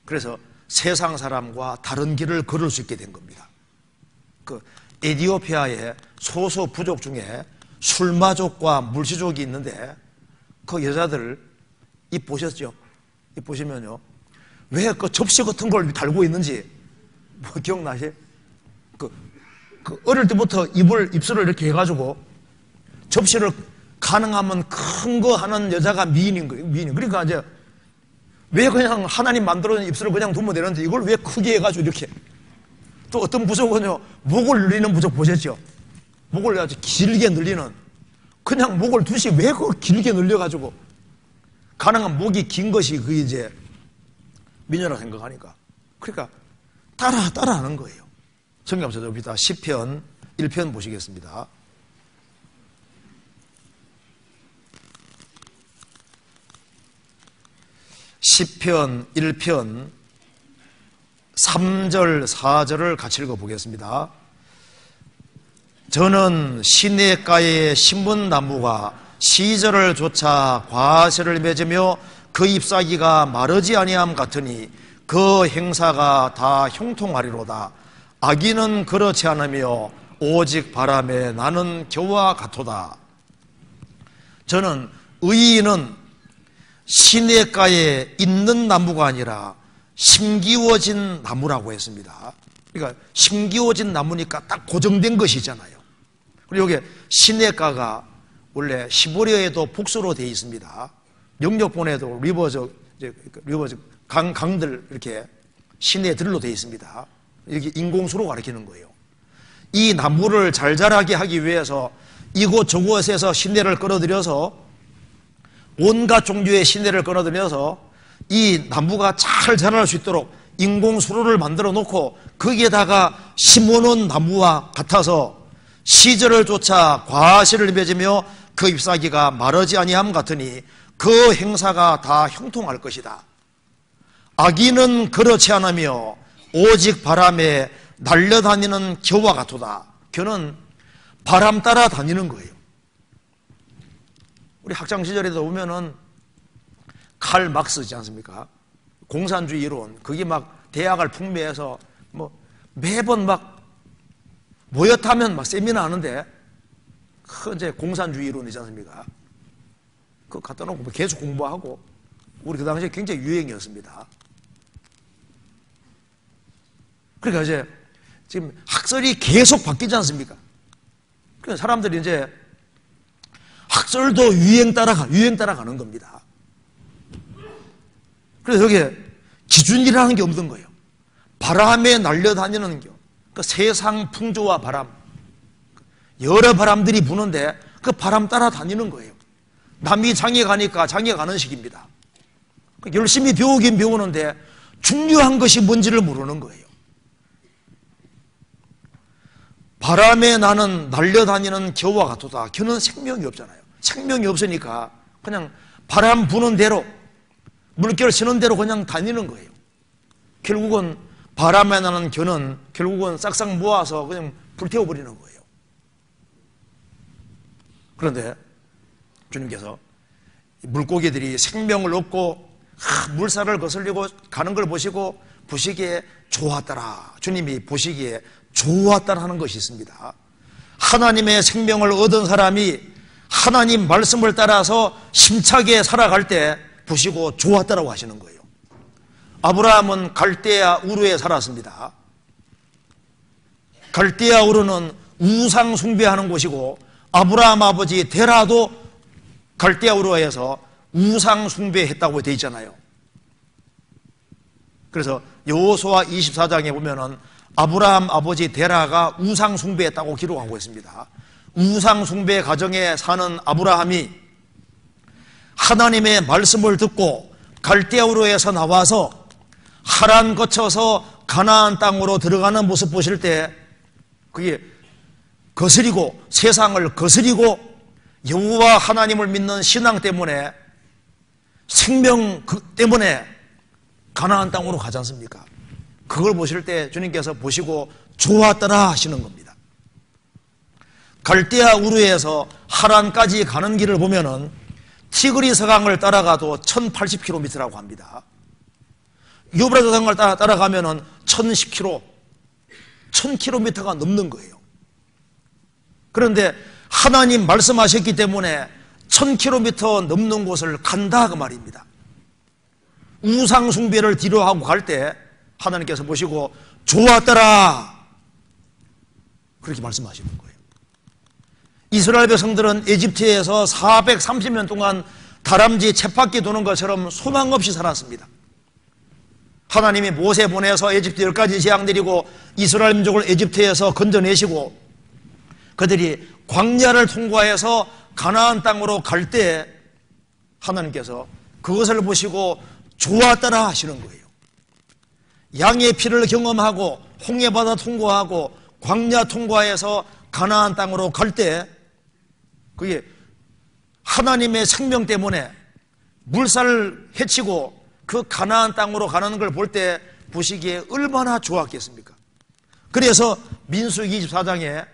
그래서 세상 사람과 다른 길을 걸을 수 있게 된 겁니다. 그 에티오피아의 소수 부족 중에 술마족과 물시족이 있는데 그 여자들 입 보셨죠? 입 보시면요, 왜 그 접시 같은 걸 달고 있는지 뭐 기억나시? 그 어릴 때부터 입술을 이렇게 해가지고 접시를 가능하면 큰 거 하는 여자가 미인인 거예요. 미인. 그러니까 이제 왜 그냥 하나님 만들어준 입술을 그냥 두면 되는데 이걸 왜 크게 해가지고 이렇게. 또 어떤 부족은요, 목을 늘리는 부족 보셨죠? 목을 아주 길게 늘리는. 그냥 목을 두시 왜 그걸 길게 늘려가지고. 가능한 목이 긴 것이 그게 이제 미녀라 생각하니까. 그러니까 따라하는 거예요. 성경 한번 찾아봅시다. 시편 1편 보시겠습니다. 시편 1편 3절 4절을 같이 읽어보겠습니다. 저는 시냇가에 심은 나무가 시절을 쫓아 과실을 맺으며 그 잎사귀가 마르지 아니함 같으니 그 행사가 다 형통하리로다. 악인은 그렇지 않으며 오직 바람에 나는 겨와 같도다. 저는 의인은 시냇가에 있는 나무가 아니라 심기워진 나무라고 했습니다. 그러니까 심기워진 나무니까 딱 고정된 것이잖아요. 그리고 여기 시냇가가 원래 시보리어에도 복수로 되어 있습니다. 영역본에도 강들 이렇게 시내들로 되어 있습니다. 이렇게 인공수로 가리키는 거예요. 이 나무를 잘 자라게 하기 위해서 이곳저곳에서 시내를 끌어들여서 온갖 종류의 시내를 끌어들여서 이 나무가 잘 자랄 수 있도록 인공수로를 만들어 놓고 거기에다가 심어놓은 나무와 같아서 시절을 쫓아 과실을 맺으며 그 잎사귀가 마르지 아니함 같으니 그 행사가 다 형통할 것이다. 악인은 그렇지 않으며 오직 바람에 날려다니는 겨와 같도다. 겨는 바람 따라 다니는 거예요. 우리 학창시절에도 보면은 칼 막스 있지 않습니까? 공산주의 이론, 그게 막 대학을 풍미해서 뭐 매번 막 모였다면 막 세미나 하는데 그 이제 공산주의 이론이지 않습니까? 그거 갖다 놓고 계속 공부하고 우리 그 당시에 굉장히 유행이었습니다. 그러니까 이제 지금 학설이 계속 바뀌지 않습니까? 그러니까 사람들이 이제 학설도 유행 따라가는 겁니다. 그래서 여기에 기준이라는 게 없는 거예요. 바람에 날려다니는 게. 그 세상 풍조와 바람, 여러 바람들이 부는데 그 바람 따라 다니는 거예요. 남이 장에 가니까 장에 가는 식입니다. 열심히 배우긴 배우는데 중요한 것이 뭔지를 모르는 거예요. 바람에 나는 날려다니는 겨와 같도다. 겨는 생명이 없잖아요. 생명이 없으니까 그냥 바람 부는 대로 물결 치는 대로 그냥 다니는 거예요. 결국은 바람에 나는 겨는 결국은 싹싹 모아서 그냥 불태워버리는 거예요. 그런데 주님께서 물고기들이 생명을 얻고 물살을 거슬리고 가는 걸 보시기에 좋았더라. 주님이 보시기에 좋았다는 하는 것이 있습니다. 하나님의 생명을 얻은 사람이 하나님 말씀을 따라서 힘차게 살아갈 때 보시고 좋았다라고 하시는 거예요. 아브라함은 갈대아 우르에 살았습니다. 갈대아 우르는 우상 숭배하는 곳이고 아브라함 아버지 데라도 갈대아 우르에서 우상 숭배했다고 되어 있잖아요. 그래서 여호수아 24장에 보면은 아브라함 아버지 데라가 우상 숭배했다고 기록하고 있습니다. 우상 숭배 가정에 사는 아브라함이 하나님의 말씀을 듣고 갈대아 우르에서 나와서 하란 거쳐서 가나안 땅으로 들어가는 모습 보실 때 그게 거스리고 세상을 거스리고 여호와 하나님을 믿는 신앙 때문에 생명 때문에 가나안 땅으로 가지 않습니까? 그걸 보실 때 주님께서 보시고 좋았더라 하시는 겁니다. 갈대아 우르에서 하란까지 가는 길을 보면은 티그리스 강을 따라가도 1080km라고 합니다. 유브라데강을 따라가면은 1010km, 1000km가 넘는 거예요. 그런데 하나님 말씀하셨기 때문에 1000km 넘는 곳을 간다 그 말입니다. 우상 숭배를 뒤로 하고 갈 때 하나님께서 보시고 좋았더라 그렇게 말씀하시는 거예요. 이스라엘 백성들은 에집트에서 430년 동안 다람쥐 쳇바퀴 도는 것처럼 소망 없이 살았습니다. 하나님이 모세 보내서 에집트 10가지 재앙 내리고 이스라엘 민족을 에집트에서 건져내시고 그들이 광야를 통과해서 가나안 땅으로 갈 때 하나님께서 그것을 보시고 좋았더라 하시는 거예요. 양의 피를 경험하고 홍해바다 통과하고 광야 통과해서 가나안 땅으로 갈 때 그게 하나님의 생명 때문에 물살을 헤치고 그 가나안 땅으로 가는 걸 볼 때 보시기에 얼마나 좋았겠습니까? 그래서 민수기 24장에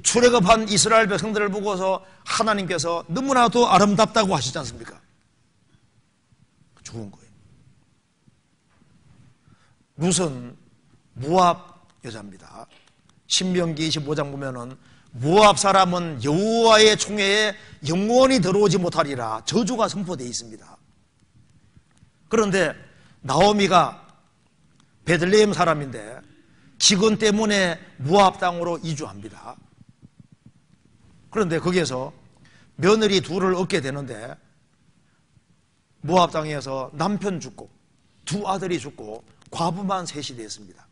출애굽한 이스라엘 백성들을 보고서 하나님께서 너무나도 아름답다고 하시지 않습니까? 좋은 거예요. 룻은 모압 여자입니다. 신명기 25장 보면은 모압 사람은 여호와의 총회에 영원히 들어오지 못하리라 저주가 선포되어 있습니다. 그런데 나오미가 베들레헴 사람인데 직원 때문에 모압 땅으로 이주합니다. 그런데 거기에서 며느리 둘을 얻게 되는데 모압 땅에서 남편 죽고 두 아들이 죽고 과부만 셋이 됐습니다.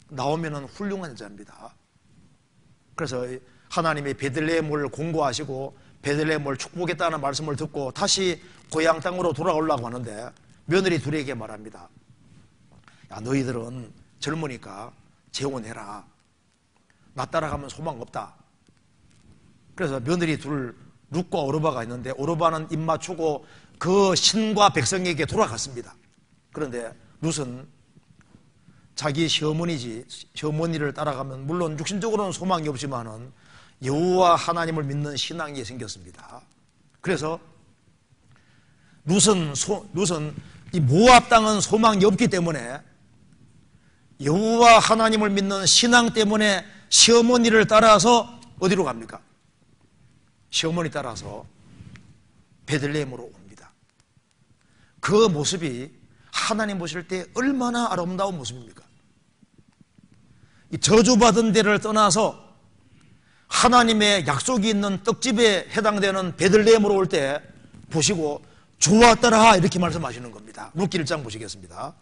나오미는 훌륭한 여자입니다. 그래서 하나님이 베들레헴을 공고하시고 베들레헴을 축복했다는 말씀을 듣고 다시 고향 땅으로 돌아오려고 하는데 며느리 둘에게 말합니다. 야, 너희들은 젊으니까 재혼해라. 나 따라가면 소망 없다. 그래서 며느리 둘 룻과 오르바가 있는데 오르바는 입 맞추고 그 신과 백성에게 돌아갔습니다. 그런데 룻은 자기 시어머니를 따라가면 물론 육신적으로는 소망이 없지만은 여호와 하나님을 믿는 신앙이 생겼습니다. 그래서 룻은 이 모압 땅은 소망이 없기 때문에 여호와 하나님을 믿는 신앙 때문에 시어머니를 따라서 어디로 갑니까? 시어머니 따라서 베들레헴으로 옵니다. 그 모습이 하나님 보실 때 얼마나 아름다운 모습입니까? 이 저주받은 데를 떠나서 하나님의 약속이 있는 떡집에 해당되는 베들레헴으로 올 때 보시고 좋았더라 이렇게 말씀하시는 겁니다. 룻기 1장 보시겠습니다.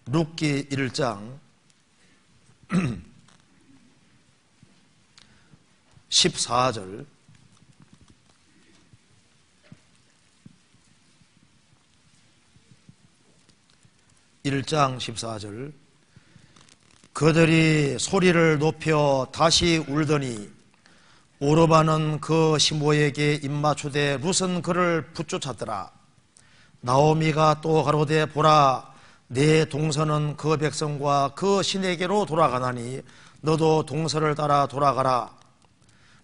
룻기 1장 14절 1장 14절 그들이 소리를 높여 다시 울더니 오르바는 그 시모에게 입맞추되 룻은 그를 붙쫓았더라. 나오미가 또 가로되 보라 내 동서는 그 백성과 그 신에게로 돌아가나니 너도 동서를 따라 돌아가라.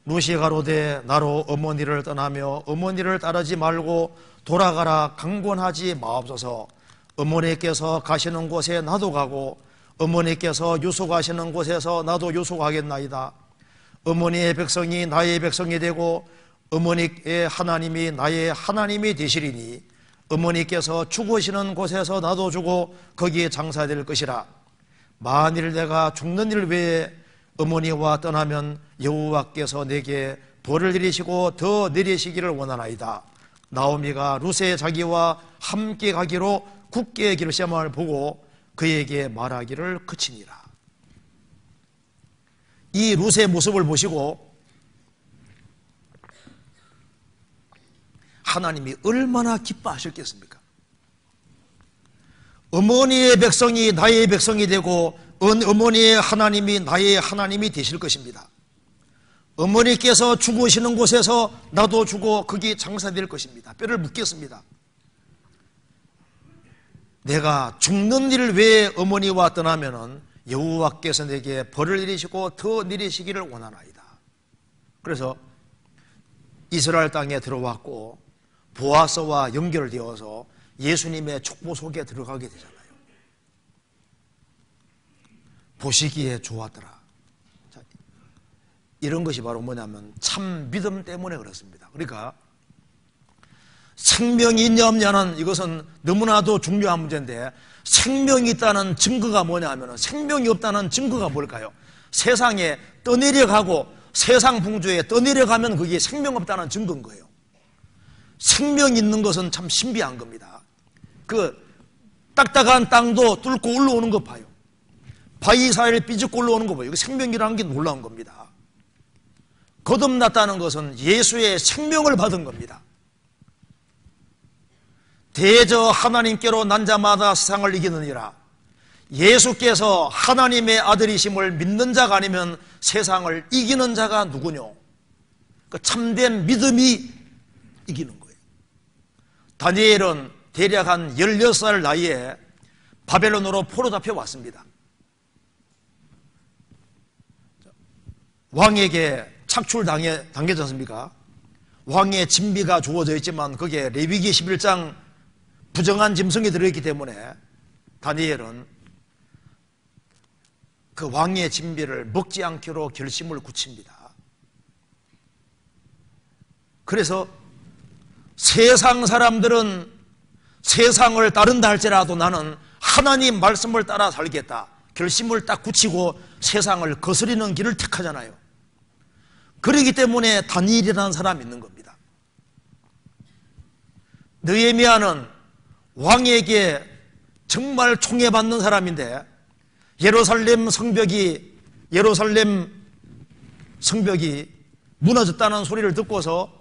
룻이 가로되 나로 어머니를 떠나며 어머니를 따르지 말고 돌아가라 강권하지 마옵소서. 어머니께서 가시는 곳에 나도 가고 어머니께서 유속하시는 곳에서 나도 유속하겠나이다. 어머니의 백성이 나의 백성이 되고 어머니의 하나님이 나의 하나님이 되시리니 어머니께서 죽으시는 곳에서 나도 죽고 거기에 장사될 것이라. 만일 내가 죽는 일 외에 어머니와 떠나면 여호와께서 내게 벌을 내리시고 더 내리시기를 원하나이다. 나오미가 룻의 자기와 함께 가기로 굳게 결심을 보고 그에게 말하기를 그치니라. 이 룻의 모습을 보시고 하나님이 얼마나 기뻐하셨겠습니까? 어머니의 백성이 나의 백성이 되고 어머니의 하나님이 나의 하나님이 되실 것입니다. 어머니께서 죽으시는 곳에서 나도 죽어 거기 장사될 것입니다. 뼈를 묻겠습니다. 내가 죽는 일 외에 어머니와 떠나면은 여호와께서 내게 벌을 내리시고 더 내리시기를 원하나이다. 그래서 이스라엘 땅에 들어왔고 보아스와 연결되어서 예수님의 촉보 속에 들어가게 되잖아요. 보시기에 좋았더라. 자, 이런 것이 바로 뭐냐면 참 믿음 때문에 그렇습니다. 그러니까 생명이 있냐 없냐는 이것은 너무나도 중요한 문제인데, 생명이 있다는 증거가 뭐냐 하면 생명이 없다는 증거가 뭘까요? 세상에 떠내려가고 세상 풍조에 떠내려가면 그게 생명 없다는 증거인 거예요. 생명 있는 것은 참 신비한 겁니다. 그 딱딱한 땅도 뚫고 올라오는 거 봐요. 바위 사이를 삐죽고 올라오는 거 봐요. 생명이라는 게 놀라운 겁니다. 거듭났다는 것은 예수의 생명을 받은 겁니다. 대저 하나님께로 난 자마다 세상을 이기느니라. 예수께서 하나님의 아들이심을 믿는 자가 아니면 세상을 이기는 자가 누구뇨? 그 참된 믿음이 이기는 거예요. 다니엘은 대략 한 16살 나이에 바벨론으로 포로 잡혀왔습니다. 왕에게 착출당하지 않습니까? 왕의 진비가 주어져 있지만 거기에 레위기 11장 부정한 짐승이 들어있기 때문에 다니엘은 그 왕의 진비를 먹지 않기로 결심을 굳힙니다. 그래서 세상 사람들은 세상을 따른다 할지라도 나는 하나님 말씀을 따라 살겠다 결심을 딱 굳히고 세상을 거스리는 길을 택하잖아요. 그렇기 때문에 다니엘이라는 사람이 있는 겁니다. 느헤미야는 왕에게 정말 총애받는 사람인데 예루살렘 성벽이 무너졌다는 소리를 듣고서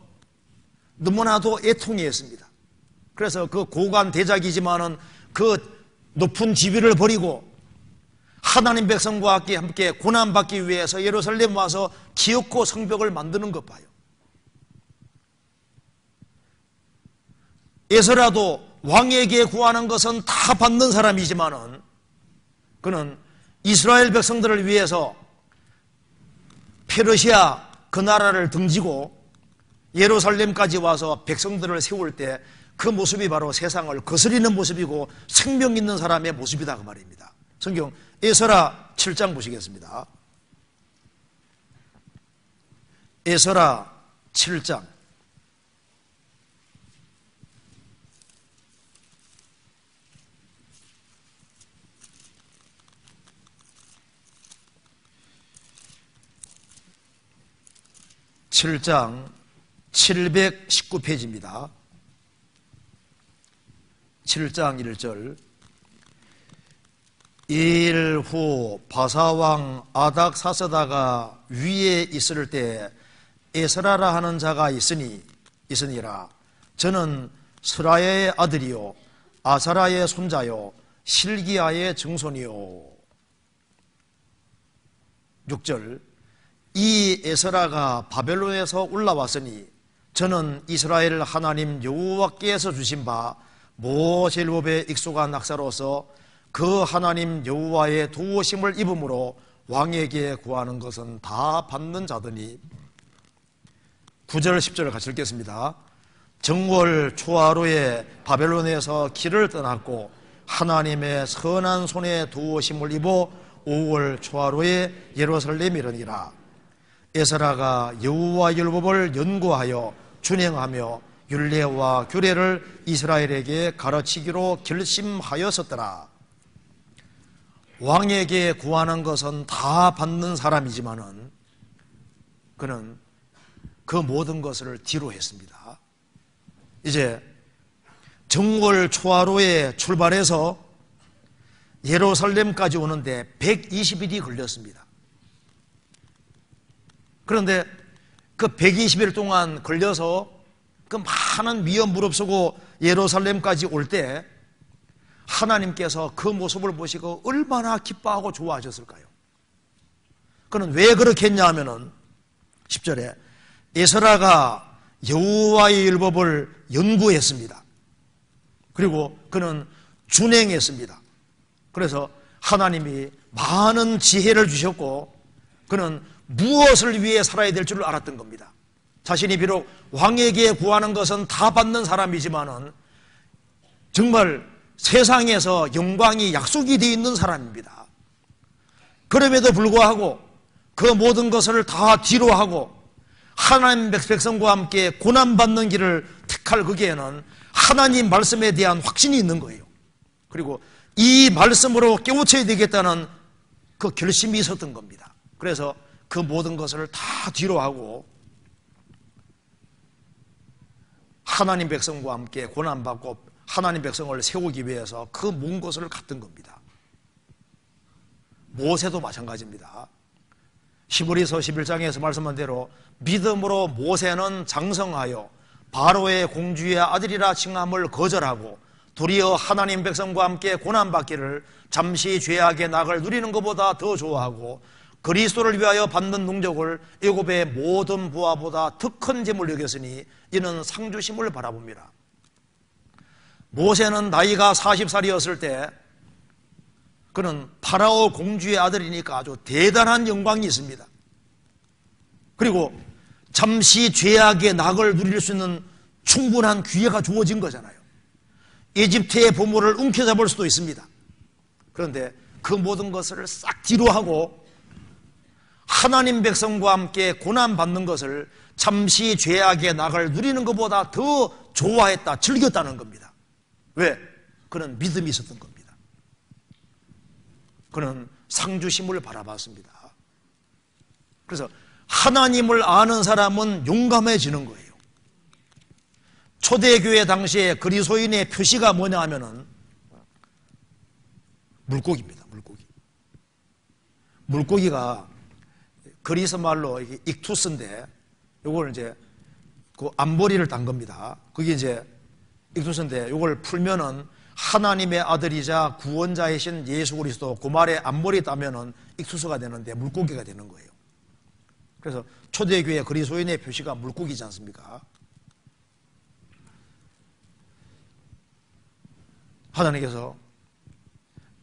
너무나도 애통해했습니다. 그래서 그 고관 대작이지만은 그 높은 지위를 버리고 하나님 백성과 함께 고난받기 위해서 예루살렘 와서 기어코 성벽을 만드는 것 봐요. 에스라도 왕에게 구하는 것은 다 받는 사람이지만은 그는 이스라엘 백성들을 위해서 페르시아 그 나라를 등지고 예루살렘까지 와서 백성들을 세울 때 그 모습이 바로 세상을 거스리는 모습이고 생명 있는 사람의 모습이다 그 말입니다. 성경 에스라 7장 보시겠습니다. 에스라 7장 719페이지입니다. 7장 1절 이일후 바사왕 아닥사스다가 위에 있을 때 에스라라 하는 자가 있으니라. 저는 스라야의 아들이요 아사라의 손자요 실기야의 증손이요. 6절 이 에스라가 바벨론에서 올라왔으니 저는 이스라엘 하나님 여호와께서 주신 바 모세율법에 익숙한 학사로서 그 하나님 여호와의 도우심을 입음으로 왕에게 구하는 것은 다 받는 자더니. 9절 10절을 같이 읽겠습니다. 정월 초하루에 바벨론에서 길을 떠났고 하나님의 선한 손에 도우심을 입어 5월 초하루에 예루살렘에 이르니라. 에스라가 여호와 율법을 연구하여 준행하며 율례와 규례를 이스라엘에게 가르치기로 결심하였었더라. 왕에게 구하는 것은 다 받는 사람이지만은 그는 그 모든 것을 뒤로 했습니다. 이제 정월 초하루에 출발해서 예루살렘까지 오는데 120일이 걸렸습니다. 그런데 그 120일 동안 걸려서 그 많은 미연 무릅쓰고 예루살렘까지 올 때 하나님께서 그 모습을 보시고 얼마나 기뻐하고 좋아하셨을까요? 그는 왜 그렇게 했냐 하면은 10절에 에스라가 여호와의 율법을 연구했습니다. 그리고 그는 준행했습니다. 그래서 하나님이 많은 지혜를 주셨고 그는 무엇을 위해 살아야 될 줄 알았던 겁니다. 자신이 비록 왕에게 구하는 것은 다 받는 사람이지만은 정말 세상에서 영광이 약속이 되어 있는 사람입니다. 그럼에도 불구하고 그 모든 것을 다 뒤로하고 하나님 백성과 함께 고난받는 길을 택할 거기에는 하나님 말씀에 대한 확신이 있는 거예요. 그리고 이 말씀으로 깨우쳐야 되겠다는 그 결심이 있었던 겁니다. 그래서 그 모든 것을 다 뒤로하고 하나님 백성과 함께 고난받고 하나님 백성을 세우기 위해서 그 먼 곳을 갔던 겁니다. 모세도 마찬가지입니다. 히브리서 11장에서 말씀한 대로 믿음으로 모세는 장성하여 바로의 공주의 아들이라 칭함을 거절하고 도리어 하나님 백성과 함께 고난받기를 잠시 죄악의 낙을 누리는 것보다 더 좋아하고 그리스도를 위하여 받는 능력을 애굽의 모든 부하보다 더 큰 재물로 여겼으니 이는 상주심을 바라봅니다. 모세는 나이가 40살이었을 때 그는 파라오 공주의 아들이니까 아주 대단한 영광이 있습니다. 그리고 잠시 죄악의 낙을 누릴 수 있는 충분한 기회가 주어진 거잖아요. 이집트의 보물을 움켜잡을 수도 있습니다. 그런데 그 모든 것을 싹 뒤로하고 하나님 백성과 함께 고난받는 것을 잠시 죄악의 낙을 누리는 것보다 더 좋아했다, 즐겼다는 겁니다. 왜? 그는 믿음이 있었던 겁니다. 그는 상주심을 바라봤습니다. 그래서 하나님을 아는 사람은 용감해지는 거예요. 초대교회 당시에 그리스도인의 표시가 뭐냐 하면은 물고기입니다. 물고기가 그리스 말로 익투스인데 요걸 이제 그 앞머리를 딴 겁니다. 그게 이제 익투스인데 요걸 풀면은 하나님의 아들이자 구원자이신 예수 그리스도 그 말에 앞머리 따면은 익투스가 되는데 물고기가 되는 거예요. 그래서 초대교회 그리스도인의 표시가 물고기지 않습니까? 하나님께서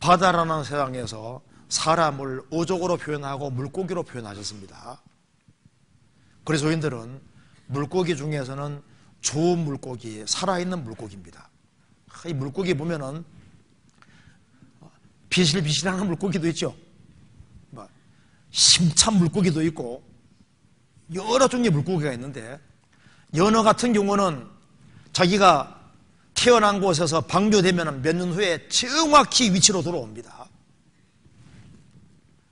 바다라는 세상에서 사람을 어족으로 표현하고 물고기로 표현하셨습니다. 그리스도인들은 물고기 중에서는 좋은 물고기, 살아있는 물고기입니다. 이 물고기 보면은 비실비실한 물고기도 있죠. 심찬 물고기도 있고 여러 종류의 물고기가 있는데 연어 같은 경우는 자기가 태어난 곳에서 방류되면 몇 년 후에 정확히 위치로 돌아옵니다.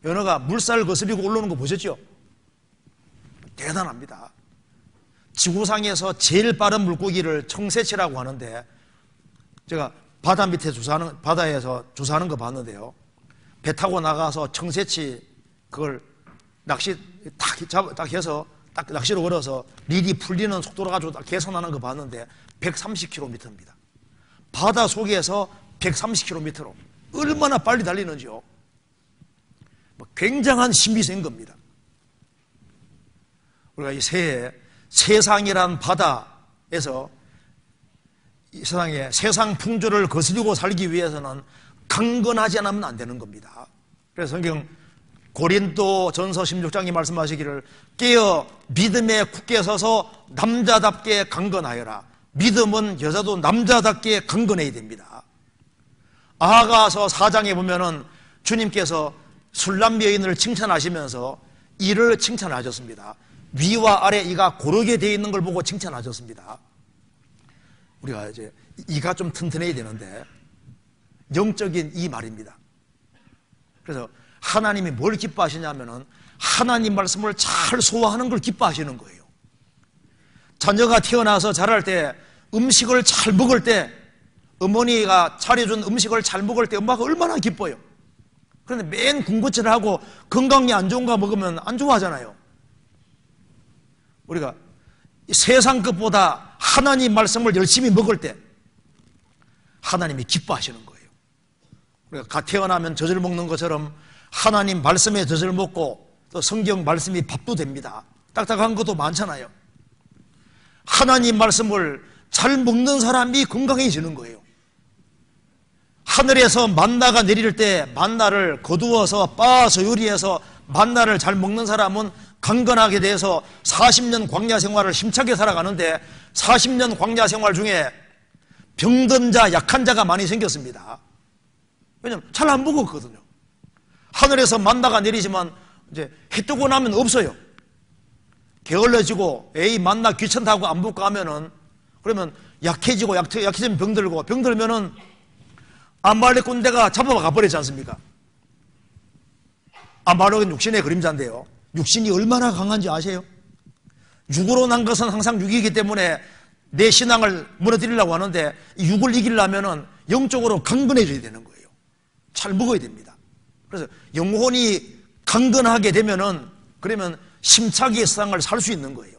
연어가 물살을 거스리고 올라오는 거 보셨죠? 대단합니다. 지구상에서 제일 빠른 물고기를 청새치라고 하는데 제가 바다 밑에 바다에서 조사하는 거 봤는데요. 배 타고 나가서 청새치 그걸 낚시 딱 해서 딱 낚시로 걸어서 릴이 풀리는 속도로 가지고 딱 계산하는 거 봤는데 130km입니다. 바다 속에서 130km로 얼마나 빨리 달리는지요. 굉장한 신비세인 겁니다. 우리가 이 세상이란 바다에서 이 세상 풍조를 거스리고 살기 위해서는 강건하지 않으면 안 되는 겁니다. 그래서 성경 고린도 전서 16장이 말씀하시기를 깨어 믿음에 굳게 서서 남자답게 강건하여라. 믿음은 여자도 남자답게 강건해야 됩니다. 아하가서 4장에 보면은 주님께서 술람 여인을 칭찬하시면서 이를 칭찬하셨습니다. 위와 아래 이가 고르게 되어 있는 걸 보고 칭찬하셨습니다. 우리가 이제 이가 좀 튼튼해야 되는데 영적인 이 말입니다. 그래서 하나님이 뭘 기뻐하시냐면은 하나님 말씀을 잘 소화하는 걸 기뻐하시는 거예요. 자녀가 태어나서 자랄 때 음식을 잘 먹을 때 어머니가 차려준 음식을 잘 먹을 때 엄마가 얼마나 기뻐요. 그런데 맨 군것질을 하고 건강이 안 좋은 거 먹으면 안 좋아하잖아요. 우리가 세상 것보다 하나님 말씀을 열심히 먹을 때 하나님이 기뻐하시는 거예요. 우리가 갓 태어나면 젖을 먹는 것처럼 하나님 말씀에 젖을 먹고 또 성경 말씀이 밥도 됩니다. 딱딱한 것도 많잖아요. 하나님 말씀을 잘 먹는 사람이 건강해지는 거예요. 하늘에서 만나가 내릴 때 만나를 거두어서 빻아서 요리해서 만나를 잘 먹는 사람은 강건하게 돼서 40년 광야 생활을 힘차게 살아가는데 40년 광야 생활 중에 병든 자, 약한 자가 많이 생겼습니다. 왜냐하면 잘 안 먹었거든요. 하늘에서 만나가 내리지만 이제 해 뜨고 나면 없어요. 게을러지고 에이 만나 귀찮다고 안 먹고 하면은 그러면 약해지고 약해지면 병들고 병들면은 아말렉 군대가 잡아가 버리지 않습니까? 아말렉은 육신의 그림자인데요. 육신이 얼마나 강한지 아세요? 육으로 난 것은 항상 육이기 때문에 내 신앙을 무너뜨리려고 하는데 육을 이기려면은 영적으로 강건해져야 되는 거예요. 잘 먹어야 됩니다. 그래서 영혼이 강건하게 되면은 그러면 심차게 세상을 살 수 있는 거예요.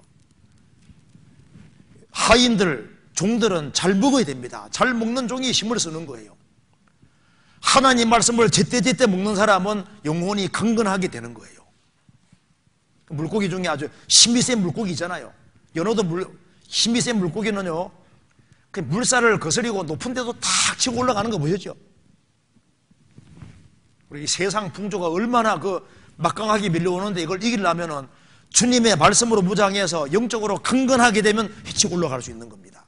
하인들, 종들은 잘 먹어야 됩니다. 잘 먹는 종이 힘을 쓰는 거예요. 하나님 말씀을 제때제때 먹는 사람은 영혼이 강건하게 되는 거예요. 물고기 중에 아주 힘이 센 물고기 있잖아요. 연어도 힘이 센 물고기는요, 그 물살을 거스리고 높은 데도 탁 치고 올라가는 거 보셨죠? 우리 세상 풍조가 얼마나 막강하게 밀려오는데 이걸 이기려면은 주님의 말씀으로 무장해서 영적으로 강건하게 되면 헤치고 올라갈 수 있는 겁니다.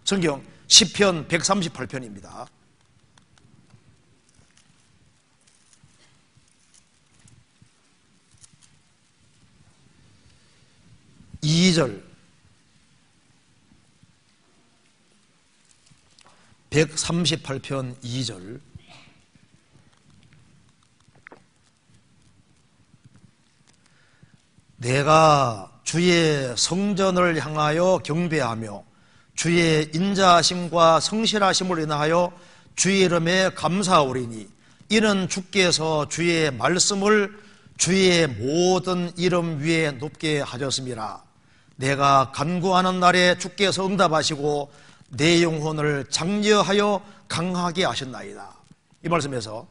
성경 시편 138편입니다. 2절 138편 2절 내가 주의 성전을 향하여 경배하며 주의 인자하심과 성실하심을 인하여 주의 이름에 감사하오리니 이는 주께서 주의 말씀을 주의 모든 이름 위에 높게 하셨습니다. 내가 간구하는 날에 주께서 응답하시고 내 영혼을 장려하여 강하게 하셨나이다. 이 말씀에서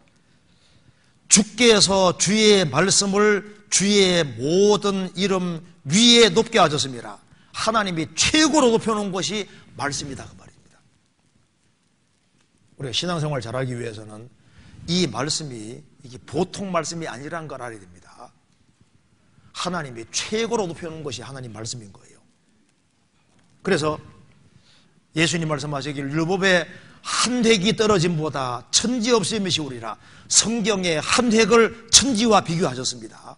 주께서 주의 말씀을 주의 모든 이름 위에 높게 하셨습니다. 하나님이 최고로 높여놓은 것이 말씀이다 그 말입니다. 우리가 신앙생활 잘하기 위해서는 이 말씀이 이게 보통 말씀이 아니라는 걸 알아야 됩니다. 하나님이 최고로 높여놓은 것이 하나님 말씀인 거예요. 그래서 예수님 말씀하시기를 율법의 한 획이 떨어짐보다 천지 없음이 시우리라. 성경의 한 획을 천지와 비교하셨습니다.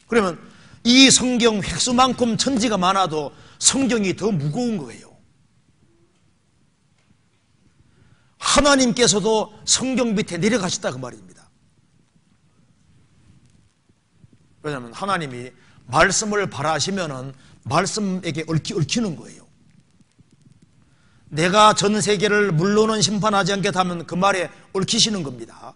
그러면 이 성경 획수만큼 천지가 많아도 성경이 더 무거운 거예요. 하나님께서도 성경 밑에 내려가셨다 그 말입니다. 왜냐하면 하나님이 말씀을 바라시면은 말씀에게 얽히는 거예요. 내가 전 세계를 물로는 심판하지 않겠다면 그 말에 얽히시는 겁니다.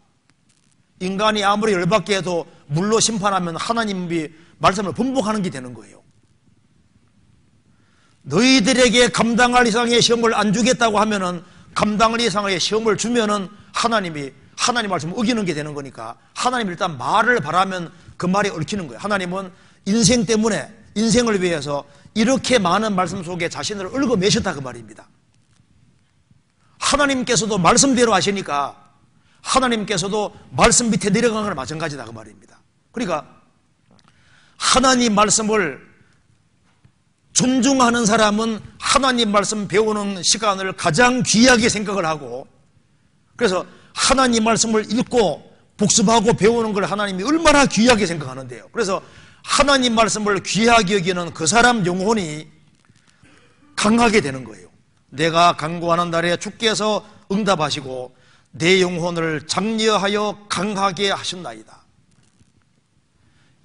인간이 아무리 열받게 해도 물로 심판하면 하나님이 말씀을 번복하는 게 되는 거예요. 너희들에게 감당할 이상의 시험을 안 주겠다고 하면은 감당할 이상의 시험을 주면은 하나님이 하나님 말씀을 어기는 게 되는 거니까 하나님이 일단 말을 바라면 그 말에 얽히는 거예요. 하나님은 인생 때문에 인생을 위해서 이렇게 많은 말씀 속에 자신을 얽어매셨다 그 말입니다. 하나님께서도 말씀대로 하시니까 하나님께서도 말씀 밑에 내려가는 거랑 마찬가지다 그 말입니다. 그러니까 하나님 말씀을 존중하는 사람은 하나님 말씀 배우는 시간을 가장 귀하게 생각을 하고 그래서 하나님 말씀을 읽고 복습하고 배우는 걸 하나님이 얼마나 귀하게 생각하는데요. 그래서 하나님 말씀을 귀하게 여기는 그 사람 영혼이 강하게 되는 거예요. 내가 간구하는 날에 주께서 응답하시고 내 영혼을 장려하여 강하게 하셨나이다.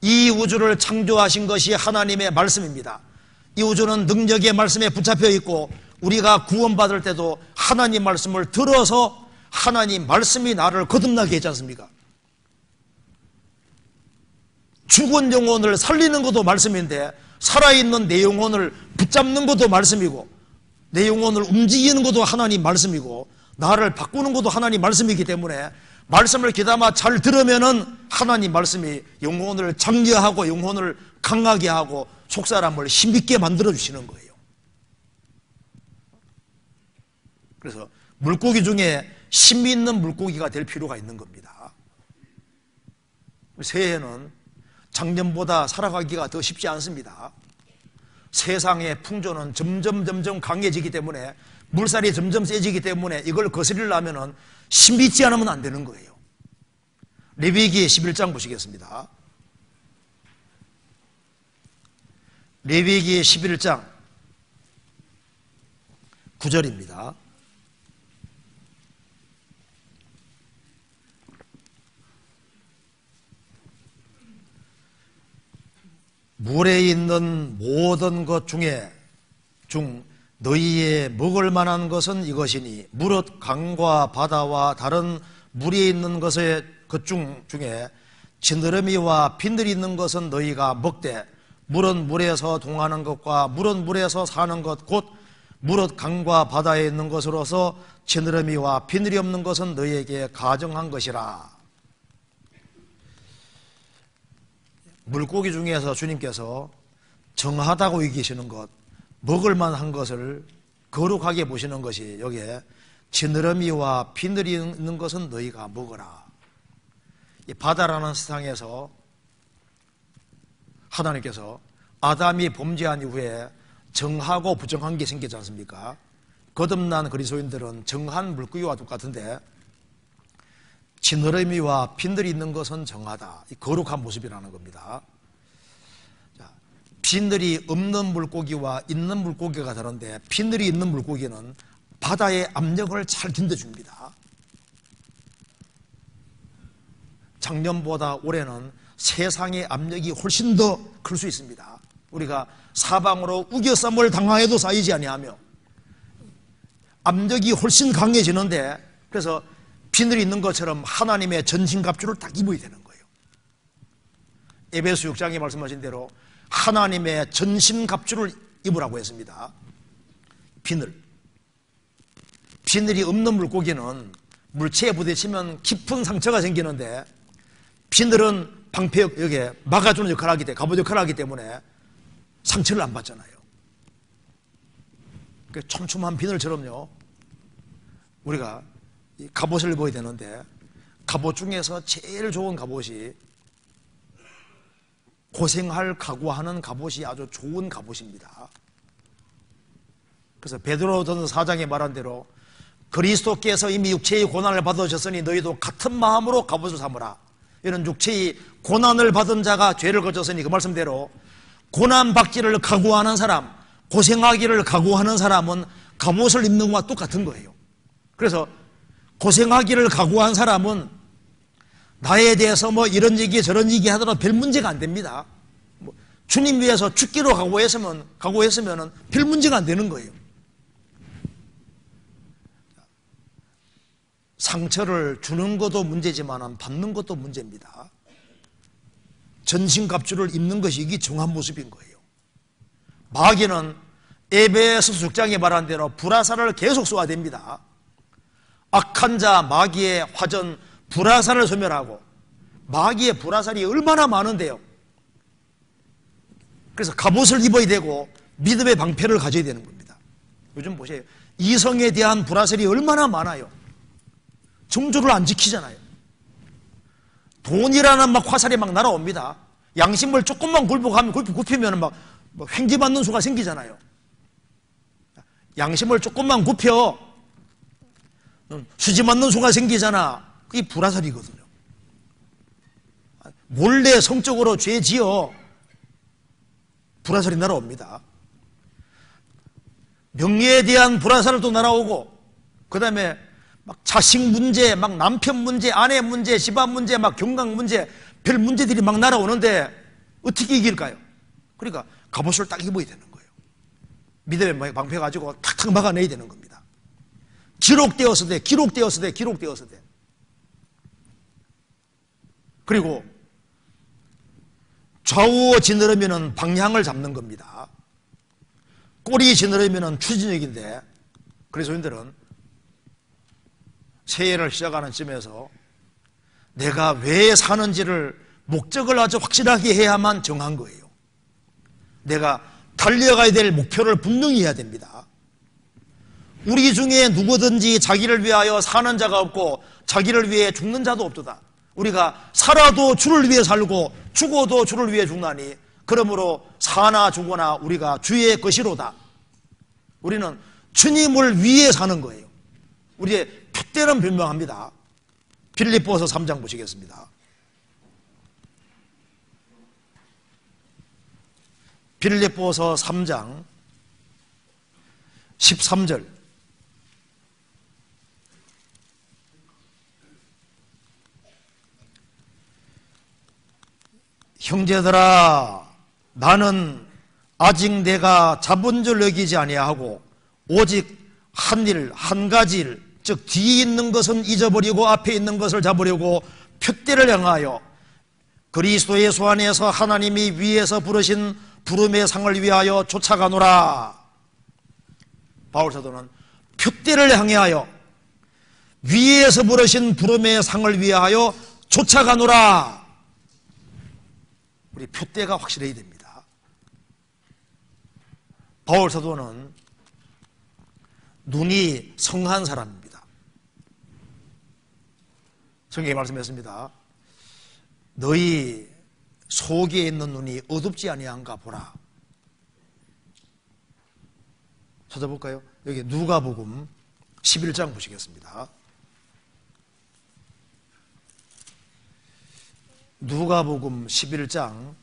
이 우주를 창조하신 것이 하나님의 말씀입니다. 이 우주는 능력의 말씀에 붙잡혀 있고 우리가 구원받을 때도 하나님 말씀을 들어서 하나님 말씀이 나를 거듭나게 했지 않습니까? 죽은 영혼을 살리는 것도 말씀인데 살아있는 내 영혼을 붙잡는 것도 말씀이고 내 영혼을 움직이는 것도 하나님 말씀이고 나를 바꾸는 것도 하나님 말씀이기 때문에 말씀을 귀담아 잘 들으면은 하나님 말씀이 영혼을 장려하고 영혼을 강하게 하고 속사람을 힘있게 만들어 주시는 거예요. 그래서 물고기 중에 힘 있는 물고기가 될 필요가 있는 겁니다. 새해는 작년보다 살아가기가 더 쉽지 않습니다. 세상의 풍조는 점점 강해지기 때문에, 물살이 점점 세지기 때문에 이걸 거스리려면 신비치 않으면 안 되는 거예요. 레위기 11장 보시겠습니다. 레위기 11장 9절입니다. 물에 있는 모든 것 중에 너희의 먹을 만한 것은 이것이니 무릇 강과 바다와 다른 물이 있는 것의 것 중에 지느러미와 비늘이 있는 것은 너희가 먹되 물은 물에서 동하는 것과 물은 물에서 사는 것 곧 무릇 강과 바다에 있는 것으로서 지느러미와 비늘이 없는 것은 너희에게 가정한 것이라. 물고기 중에서 주님께서 정하다고 여기시는 것, 먹을 만한 것을 거룩하게 보시는 것이 여기에 지느러미와 비늘이 있는 것은 너희가 먹어라. 이 바다라는 세상에서 하나님께서 아담이 범죄한 이후에 정하고 부정한 게 생기지 않습니까? 거듭난 그리스도인들은 정한 물고기와 똑같은데 지느러미와 비늘이 있는 것은 정하다. 이 거룩한 모습이라는 겁니다. 자, 비늘이 없는 물고기와 있는 물고기가 다른데 비늘이 있는 물고기는 바다의 압력을 잘 견뎌줍니다. 작년보다 올해는 세상의 압력이 훨씬 더 클 수 있습니다. 우리가 사방으로 우겨쌈을 당하여도 쌓이지 아니하며 압력이 훨씬 강해지는데, 그래서 비늘이 있는 것처럼 하나님의 전신갑주를 딱 입어야 되는 거예요. 에베소 6장에 말씀하신 대로 하나님의 전신갑주를 입으라고 했습니다. 비늘이 없는 물고기는 물체에 부딪히면 깊은 상처가 생기는데 비늘은 방패 여기에 막아주는 역할을 하기 때문에, 갑옷 역할을 하기 때문에 상처를 안 받잖아요. 그 촘촘한 비늘처럼요, 우리가 이 갑옷을 입어야 되는데 갑옷 중에서 제일 좋은 갑옷이, 고생할 각오하는 갑옷이 아주 좋은 갑옷입니다. 그래서 베드로전서 4장에 말한 대로 그리스도께서 이미 육체의 고난을 받으셨으니 너희도 같은 마음으로 갑옷을 삼으라. 이런 육체의 고난을 받은 자가 죄를 거쳤으니 그 말씀대로 고난받기를 각오하는 사람, 고생하기를 각오하는 사람은 갑옷을 입는 것과 똑같은 거예요. 그래서 고생하기를 각오한 사람은 나에 대해서 뭐 이런 얘기 저런 얘기 하더라도 별 문제가 안 됩니다. 주님 위해서 죽기로 각오했으면 별 문제가 안 되는 거예요. 상처를 주는 것도 문제지만 받는 것도 문제입니다. 전신갑주를 입는 것이 이게 정한 모습인 거예요. 마귀는 에베소서 6장에 말한 대로 불화살을 계속 쏘아야 됩니다. 악한 자 마귀의 화전 불화살을 소멸하고, 마귀의 불화살이 얼마나 많은데요. 그래서 갑옷을 입어야 되고 믿음의 방패를 가져야 되는 겁니다. 요즘 보세요. 이성에 대한 불화살이 얼마나 많아요. 정조를 안 지키잖아요. 돈이라는 막 화살이 막 날아옵니다. 양심을 조금만 굽히면 막 횡기 맞는 수가 생기잖아요. 양심을 조금만 굽혀 수지 맞는 수가 생기잖아. 그게 불화살이거든요. 몰래 성적으로 죄 지어 불화살이 날아옵니다. 명예에 대한 불화살도 날아오고, 그 다음에 막 자식 문제, 막 남편 문제, 아내 문제, 집안 문제, 막 경강 문제, 별 문제들이 막 날아오는데 어떻게 이길까요? 그러니까 갑옷을 딱 입어야 되는 거예요. 믿음의 방패 가지고 탁탁 막아내야 되는 겁니다. 기록되었을 때. 그리고 좌우 지느러미는 방향을 잡는 겁니다. 꼬리 지느러미는 추진력인데, 그리스도인들은 새해를 시작하는 쯤에서 내가 왜 사는지를 목적을 아주 확실하게 해야만 정한 거예요. 내가 달려가야 될 목표를 분명히 해야 됩니다. 우리 중에 누구든지 자기를 위하여 사는 자가 없고 자기를 위해 죽는 자도 없도다. 우리가 살아도 주를 위해 살고 죽어도 주를 위해 죽나니 그러므로 사나 죽거나 우리가 주의 것이로다. 우리는 주님을 위해 사는 거예요. 우리의 핏대는 분명합니다. 빌립보서 3장 보시겠습니다. 빌립보서 3장 13절. 형제들아, 나는 아직 내가 잡은 줄 여기지 아니하고 오직 한 일, 한 가지 일, 즉 뒤에 있는 것은 잊어버리고 앞에 있는 것을 잡으려고 표대를 향하여 그리스도 예수 안에서 하나님이 위에서 부르신 부름의 상을 위하여 쫓아가노라. 바울 사도는 표대를 향하여 위에서 부르신 부름의 상을 위하여 쫓아가노라. 우리 표대가 확실해야 됩니다. 바울 사도는 눈이 성한 사람입니다. 성경에 말씀했습니다. 너희 속에 있는 눈이 어둡지 아니한가 보라. 찾아볼까요? 여기 누가복음 11장 보시겠습니다. 누가복음 11장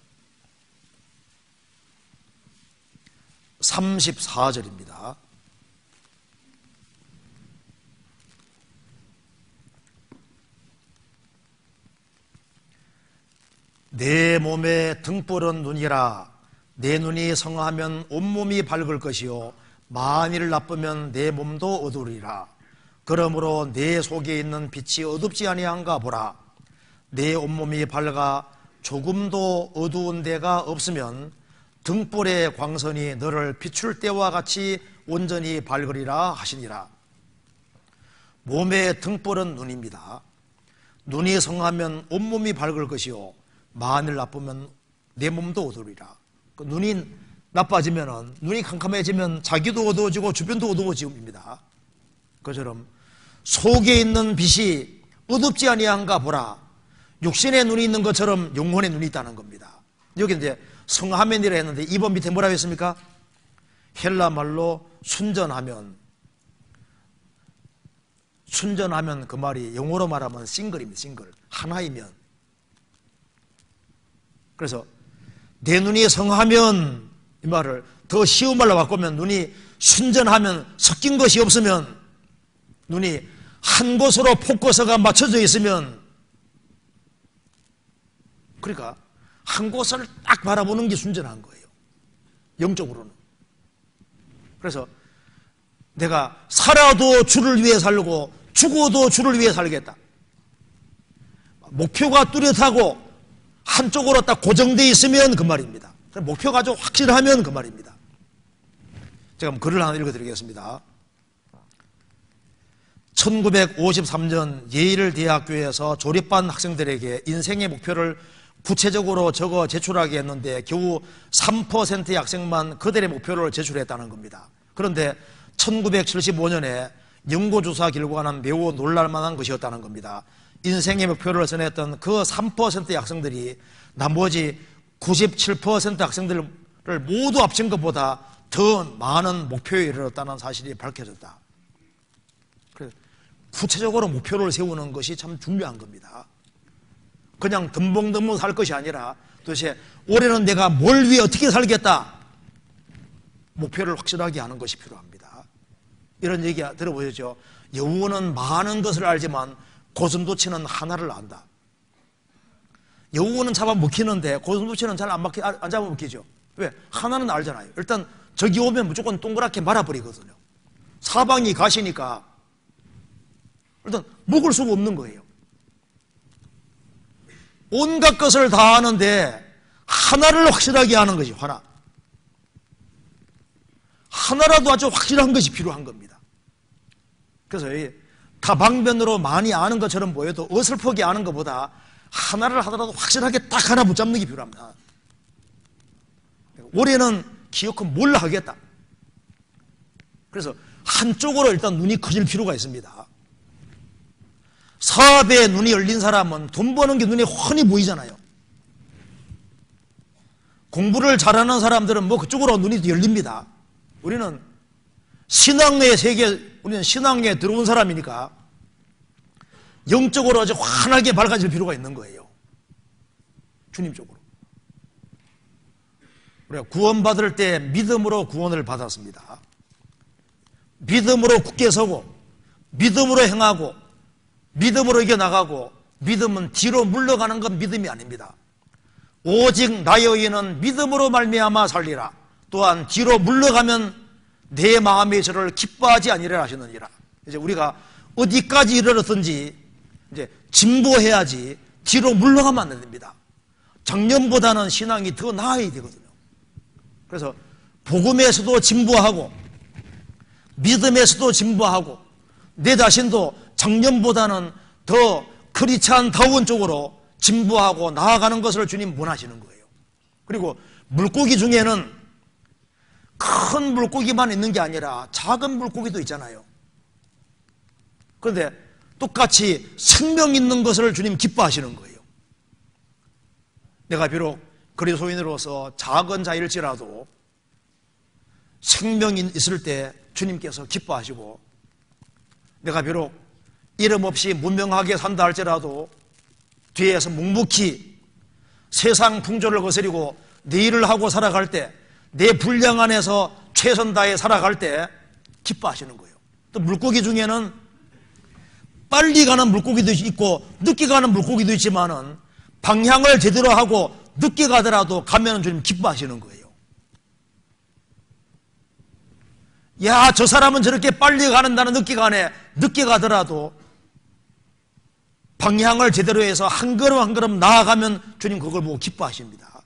34절입니다. 내 몸에 등불은 눈이라. 내 눈이 성하면 온몸이 밝을 것이요 만일 나쁘면 내 몸도 어두우리라. 그러므로 내 속에 있는 빛이 어둡지 아니한가 보라. 내 온몸이 밝아 조금도 어두운 데가 없으면 등불의 광선이 너를 비출 때와 같이 온전히 밝으리라 하시니라. 몸의 등불은 눈입니다. 눈이 성하면 온몸이 밝을 것이요 만일 나쁘면 내 몸도 어두우리라. 눈이 나빠지면, 눈이 캄캄해지면 자기도 어두워지고 주변도 어두워집니다. 그처럼 속에 있는 빛이 어둡지 아니한가 보라. 육신의 눈이 있는 것처럼 영혼의 눈이 있다는 겁니다. 여기 이제 성하면이라 했는데 2번 밑에 뭐라고 했습니까? 헬라 말로 순전하면 그 말이 영어로 말하면 싱글입니다. 싱글. 하나이면. 그래서 내 눈이 성하면, 이 말을 더 쉬운 말로 바꾸면 눈이 순전하면, 섞인 것이 없으면, 눈이 한 곳으로 포커스가 맞춰져 있으면, 그러니까 한 곳을 딱 바라보는 게 순전한 거예요. 영적으로는. 그래서 내가 살아도 주를 위해 살고 죽어도 주를 위해 살겠다. 목표가 뚜렷하고 한쪽으로 딱 고정되어 있으면 그 말입니다. 목표가 좀 확실하면 그 말입니다. 제가 글을 하나 읽어드리겠습니다. 1953년 예일대학교에서 졸업반 학생들에게 인생의 목표를 구체적으로 적어 제출하게 했는데 겨우 3%의 학생만 그들의 목표를 제출했다는 겁니다. 그런데 1975년에 연구조사 결과는 매우 놀랄만한 것이었다는 겁니다. 인생의 목표를 전했던 그 3%의 학생들이 나머지 97% 학생들을 모두 합친 것보다 더 많은 목표에 이르렀다는 사실이 밝혀졌다. 그래서 구체적으로 목표를 세우는 것이 참 중요한 겁니다. 그냥 덤벙덤벙 살 것이 아니라 도대체 올해는 내가 뭘 위해 어떻게 살겠다. 목표를 확실하게 하는 것이 필요합니다. 이런 얘기 들어보셨죠? 여우는 많은 것을 알지만 고슴도치는 하나를 안다. 여우는 잡아먹히는데 고슴도치는 잘 안 잡아먹히죠. 왜? 하나는 알잖아요. 일단 저기 오면 무조건 동그랗게 말아버리거든요. 사방이 가시니까 일단 먹을 수가 없는 거예요. 온갖 것을 다 아는데 하나를 확실하게 아는 것이 하나. 하나라도 아주 확실한 것이 필요한 겁니다. 그래서 다방면으로 많이 아는 것처럼 보여도 어설프게 아는 것보다 하나를 하더라도 확실하게 딱 하나 붙잡는 게 필요합니다. 올해는 기어코 뭘 하겠다. 그래서 한쪽으로 일단 눈이 커질 필요가 있습니다. 사업에 눈이 열린 사람은 돈 버는 게 눈에 훤히 보이잖아요. 공부를 잘하는 사람들은 뭐 그쪽으로 눈이 열립니다. 우리는 신앙의 세계, 우리는 신앙에 들어온 사람이니까 영적으로 아주 환하게 밝아질 필요가 있는 거예요. 주님 쪽으로. 우리가 구원받을 때 믿음으로 구원을 받았습니다. 믿음으로 굳게 서고, 믿음으로 행하고, 믿음으로 이겨나가고, 믿음은 뒤로 물러가는 건 믿음이 아닙니다. 오직 나의 의인은 믿음으로 말미암아 살리라. 또한 뒤로 물러가면 내 마음이 저를 기뻐하지 아니라 하시느니라. 이제 우리가 어디까지 이르렀든지 이제 진보해야지 뒤로 물러가면 안 됩니다. 작년보다는 신앙이 더 나아야 되거든요. 그래서 복음에서도 진보하고 믿음에서도 진보하고 내 자신도 작년보다는 더 크리스찬다운 쪽으로 진보하고 나아가는 것을 주님 원하시는 거예요. 그리고 물고기 중에는 큰 물고기만 있는 게 아니라 작은 물고기도 있잖아요. 그런데 똑같이 생명 있는 것을 주님 기뻐하시는 거예요. 내가 비록 그리스도인으로서 작은 자일지라도 생명이 있을 때 주님께서 기뻐하시고, 내가 비록 이름 없이 무명하게 산다 할지라도 뒤에서 묵묵히 세상 풍조를 거스리고 내 일을 하고 살아갈 때, 내 분량 안에서 최선 다해 살아갈 때 기뻐하시는 거예요. 또 물고기 중에는 빨리 가는 물고기도 있고 늦게 가는 물고기도 있지만은 방향을 제대로 하고 늦게 가더라도 가면은 주님 기뻐하시는 거예요. 야, 저 사람은 저렇게 빨리 가는 나는 늦게 가네. 늦게 가더라도 방향을 제대로 해서 한 걸음 한 걸음 나아가면 주님 그걸 보고 기뻐하십니다.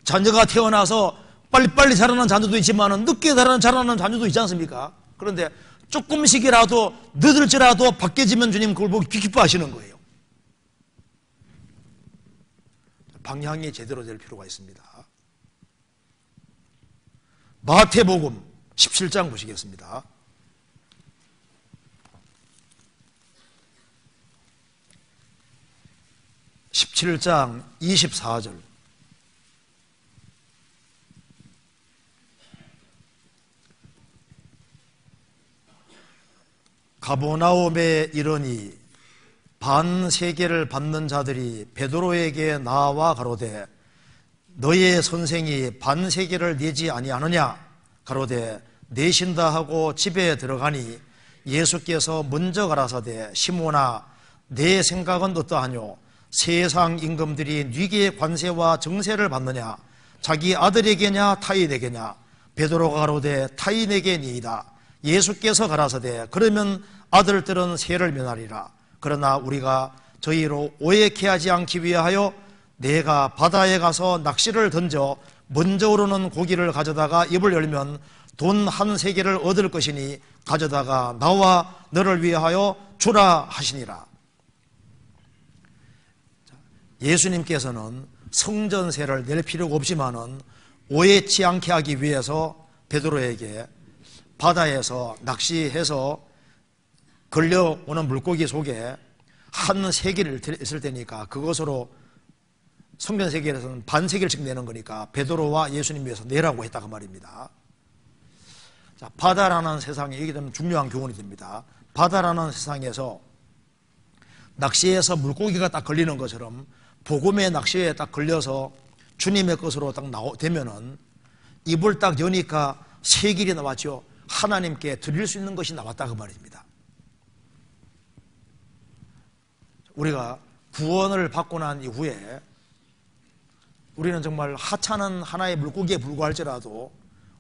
자녀가 태어나서 빨리빨리 자라는 자녀도 있지만 늦게 자라는 자녀도 있지 않습니까? 그런데 조금씩이라도 늦을지라도 바뀌어지면 주님 그걸 보고 기뻐하시는 거예요. 방향이 제대로 될 필요가 있습니다. 마태복음 17장 보시겠습니다. (17장) 24절. 가버나움에 이르니 반세계를 받는 자들이 베드로에게 나와 가로되 너의 선생이 반세계를 내지 아니하느냐? 가로되 내신다 하고 집에 들어가니 예수께서 먼저 가라사대 시몬아 내 생각은 어떠하뇨? 세상 임금들이 네게 관세와 정세를 받느냐? 자기 아들에게냐 타인에게냐? 베드로가 가로되 타인에게니이다. 예수께서 가라사대 그러면 아들들은 세를 면하리라. 그러나 우리가 저희로 오해케 하지 않기 위하여 내가 바다에 가서 낚시를 던져 먼저 오르는 고기를 가져다가 입을 열면 돈 한 세개를 얻을 것이니 가져다가 나와 너를 위하여 주라 하시니라. 예수님께서는 성전세를 낼 필요가 없지만은 오해치 않게 하기 위해서 베드로에게 바다에서 낚시해서 걸려오는 물고기 속에 한 세기를 있을 테니까 그것으로 성전 세계에서는 반 세기를씩 내는 거니까 베드로와 예수님 위해서 내라고 했다고 말입니다. 자, 바다라는 세상에 이게 좀 중요한 교훈이 됩니다. 바다라는 세상에서 낚시해서 물고기가 딱 걸리는 것처럼 복음의 낚시에 딱 걸려서 주님의 것으로 딱 되면은 입을 딱 여니까 세 길이 나왔죠. 하나님께 드릴 수 있는 것이 나왔다고 말입니다. 우리가 구원을 받고 난 이후에 우리는 정말 하찮은 하나의 물고기에 불과할지라도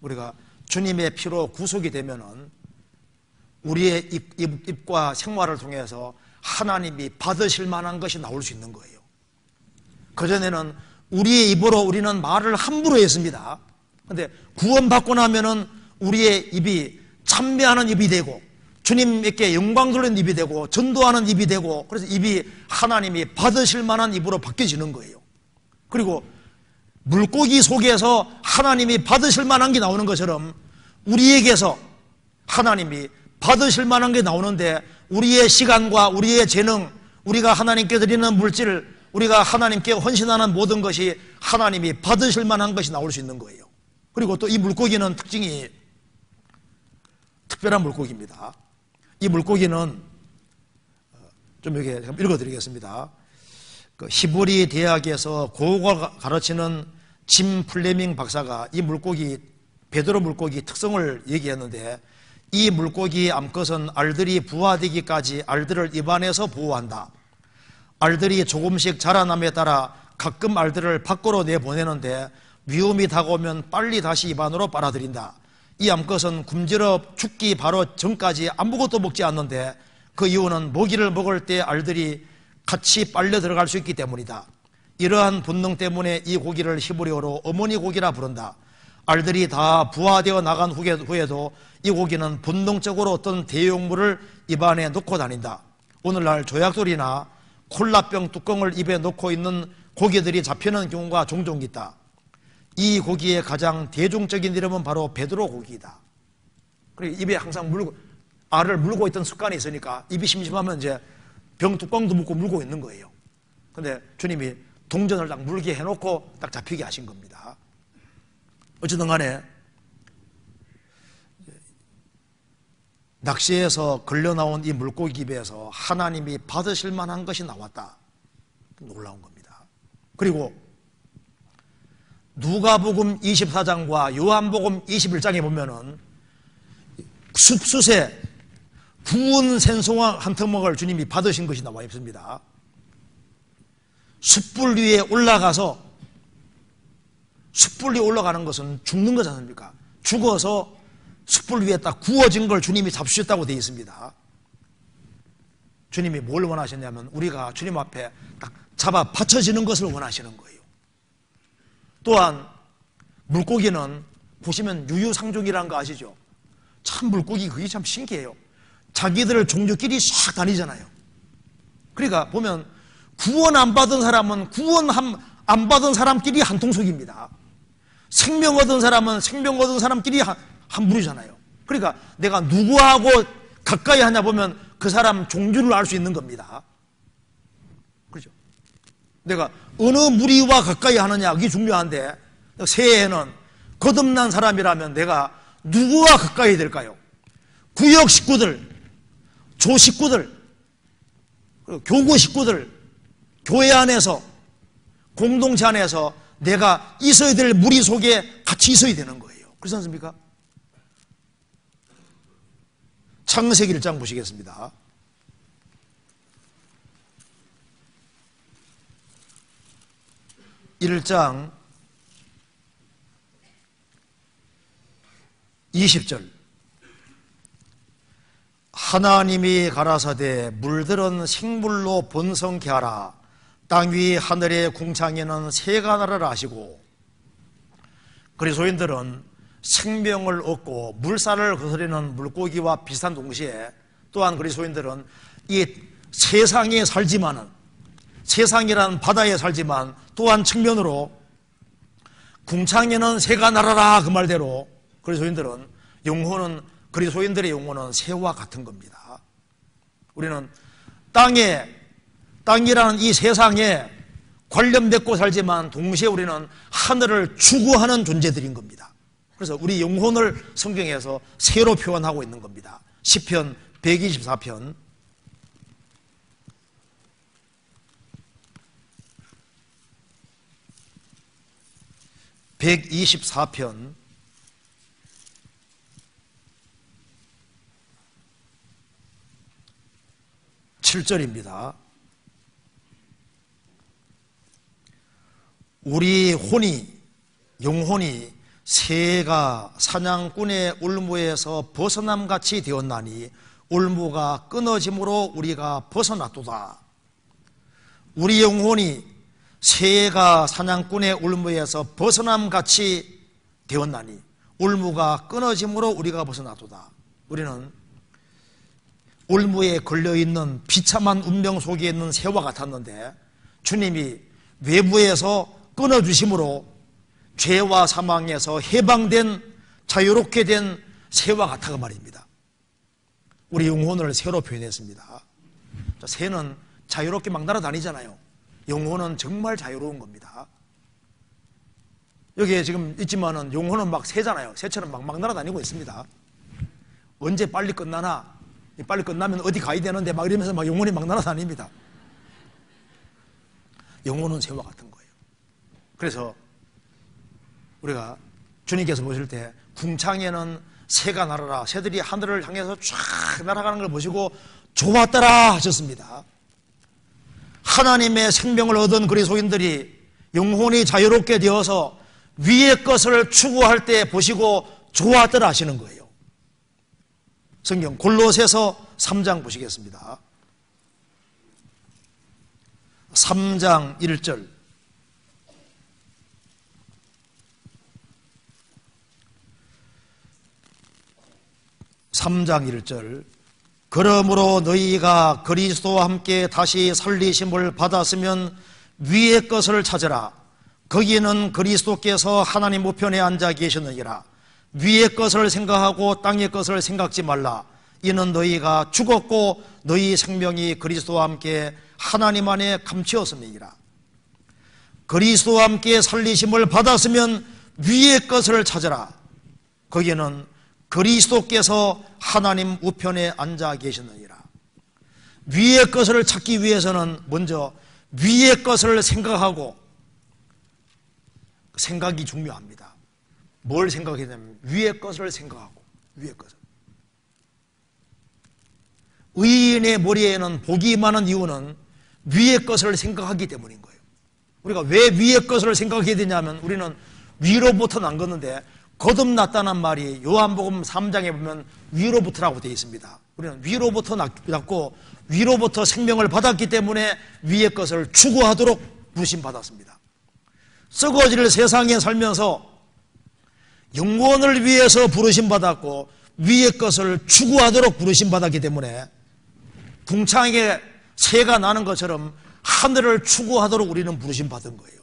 우리가 주님의 피로 구속이 되면은 우리의 입과 생활을 통해서 하나님이 받으실 만한 것이 나올 수 있는 거예요. 그전에는 우리의 입으로 우리는 말을 함부로 했습니다. 그런데 구원받고 나면은 우리의 입이 찬미하는 입이 되고 주님께 영광 돌리는 입이 되고 전도하는 입이 되고 그래서 입이 하나님이 받으실 만한 입으로 바뀌어지는 거예요. 그리고 물고기 속에서 하나님이 받으실 만한 게 나오는 것처럼 우리에게서 하나님이 받으실 만한 게 나오는데 우리의 시간과 우리의 재능, 우리가 하나님께 드리는 물질, 우리가 하나님께 헌신하는 모든 것이 하나님이 받으실 만한 것이 나올 수 있는 거예요. 그리고 또 이 물고기는 특징이 특별한 물고기입니다. 이 물고기는 좀 이렇게 읽어드리겠습니다. 그 히브리 대학에서 고고가 가르치는 짐 플레밍 박사가 이 물고기, 베드로 물고기 특성을 얘기했는데, 이 물고기의 암컷은 알들이 부화되기까지 알들을 입안에서 보호한다. 알들이 조금씩 자라남에 따라 가끔 알들을 밖으로 내보내는데 위험이 다가오면 빨리 다시 입안으로 빨아들인다. 이 암컷은 굶주려 죽기 바로 전까지 아무것도 먹지 않는데 그 이유는 먹이를 먹을 때 알들이 같이 빨려 들어갈 수 있기 때문이다. 이러한 본능 때문에 이 고기를 히브리어로 어머니 고기라 부른다. 알들이 다 부화되어 나간 후에도 이 고기는 본능적으로 어떤 대용물을 입안에 넣고 다닌다. 오늘날 조약돌이나 콜라병 뚜껑을 입에 넣고 있는 고기들이 잡히는 경우가 종종 있다. 이 고기의 가장 대중적인 이름은 바로 베드로 고기이다. 그리고 입에 항상 알을 물고 있던 습관이 있으니까 입이 심심하면 이제 병 뚜껑도 물고 있는 거예요. 근데 주님이 동전을 딱 물게 해놓고 딱 잡히게 하신 겁니다. 어쨌든 간에 낚시에서 걸려나온 이 물고기 입에서 하나님이 받으실 만한 것이 나왔다. 놀라운 겁니다. 그리고 누가복음 24장과 요한복음 21장에 보면은 숲수세 구운 생선왕 한 토막을 주님이 받으신 것이 나와 있습니다. 숯불 위에 올라가서, 숯불 위에 올라가는 것은 죽는 거지 않습니까? 죽어서 숯불 위에 딱 구워진 걸 주님이 잡수셨다고 되어 있습니다. 주님이 뭘 원하셨냐면 우리가 주님 앞에 딱 잡아 받쳐지는 것을 원하시는 거예요. 또한 물고기는 보시면 유유상종이라는 거 아시죠? 참 물고기 그게 참 신기해요. 자기들 종류끼리 싹 다니잖아요. 그러니까 보면 구원 안 받은 사람은 구원 안 받은 사람끼리 한 통속입니다. 생명 얻은 사람은 생명 얻은 사람끼리 한 무리잖아요. 그러니까 내가 누구하고 가까이 하냐 보면 그 사람 종류를 알 수 있는 겁니다. 그렇죠? 내가 어느 무리와 가까이 하느냐 그게 중요한데, 새해에는 거듭난 사람이라면 내가 누구와 가까이 될까요? 구역 식구들, 조 식구들, 교구 식구들, 교회 안에서, 공동체 안에서 내가 있어야 될 무리 속에 같이 있어야 되는 거예요. 그렇지 않습니까? 창세기 1장 보시겠습니다. 1장 20절. 하나님이 가라사대 물들은 생물로 번성케 하라. 땅 위 하늘의 궁창에는 새가 날아라 하시고, 그리스도인들은 생명을 얻고 물살을 거스르는 물고기와 비슷한 동시에 또한 그리스도인들은 이 세상에 살지만은, 세상이라는 바다에 살지만 또한 측면으로 궁창에는 새가 날아라 그 말대로 그리스도인들은 영혼은, 그리스도인들의 영혼은 새와 같은 겁니다. 우리는 땅이라는 이 세상에 관련 맺고 살지만 동시에 우리는 하늘을 추구하는 존재들인 겁니다. 그래서 우리 영혼을 성경에서 새로 표현하고 있는 겁니다. 시편 124편 124편 7절입니다. 우리 영혼이 새가 사냥꾼의 올무에서 벗어남같이 되었나니 올무가 끊어짐으로 우리가 벗어났도다. 우리 영혼이 새가 사냥꾼의 올무에서 벗어남같이 되었나니 올무가 끊어짐으로 우리가 벗어났도다. 우리는 올무에 걸려있는 비참한 운명 속에 있는 새와 같았는데 주님이 외부에서 끊어주심으로 죄와 사망에서 해방된, 자유롭게 된 새와 같아가 말입니다. 우리 영혼을 새로 표현했습니다. 새는 자유롭게 막 날아다니잖아요. 영혼은 정말 자유로운 겁니다. 여기에 지금 있지만은 영혼은 막 새잖아요. 새처럼 막 날아다니고 있습니다. 언제 빨리 끝나나? 빨리 끝나면 어디 가야 되는데 막 이러면서 막 영혼이 막 날아다닙니다. 영혼은 새와 같은 거예요. 그래서 우리가 주님께서 보실 때 궁창에는 새가 날아라, 새들이 하늘을 향해서 쫙 날아가는 걸 보시고 좋았더라 하셨습니다. 하나님의 생명을 얻은 그리스도인들이 영혼이 자유롭게 되어서 위의 것을 추구할 때 보시고 좋았더라 하시는 거예요. 성경 골로새서 3장 보시겠습니다. 3장 1절. 그러므로 너희가 그리스도와 함께 다시 살리심을 받았으면 위의 것을 찾으라. 거기는 그리스도께서 하나님 우편에 앉아 계셨느니라. 위의 것을 생각하고 땅의 것을 생각지 말라. 이는 너희가 죽었고 너희 생명이 그리스도와 함께 하나님 안에 감추었음이니라. 그리스도와 함께 살리심을 받았으면 위의 것을 찾으라. 거기는 그리스도께서 하나님 우편에 앉아 계셨느니라. 위의 것을 찾기 위해서는 먼저 위의 것을 생각하고, 생각이 중요합니다. 뭘 생각해야 되냐면 위의 것을 생각하고, 위의 것을. 의인의 머리에는 복이 많은 이유는 위의 것을 생각하기 때문인 거예요. 우리가 왜 위의 것을 생각해야 되냐면 우리는 위로부터 난 건데, 거듭났다는 말이 요한복음 3장에 보면 위로부터라고 되어 있습니다. 우리는 위로부터 났고 위로부터 생명을 받았기 때문에 위의 것을 추구하도록 부르심받았습니다. 썩어질 세상에 살면서 영혼을 위해서 부르심받았고 위의 것을 추구하도록 부르심받았기 때문에 궁창에 새가 나는 것처럼 하늘을 추구하도록 우리는 부르심받은 거예요.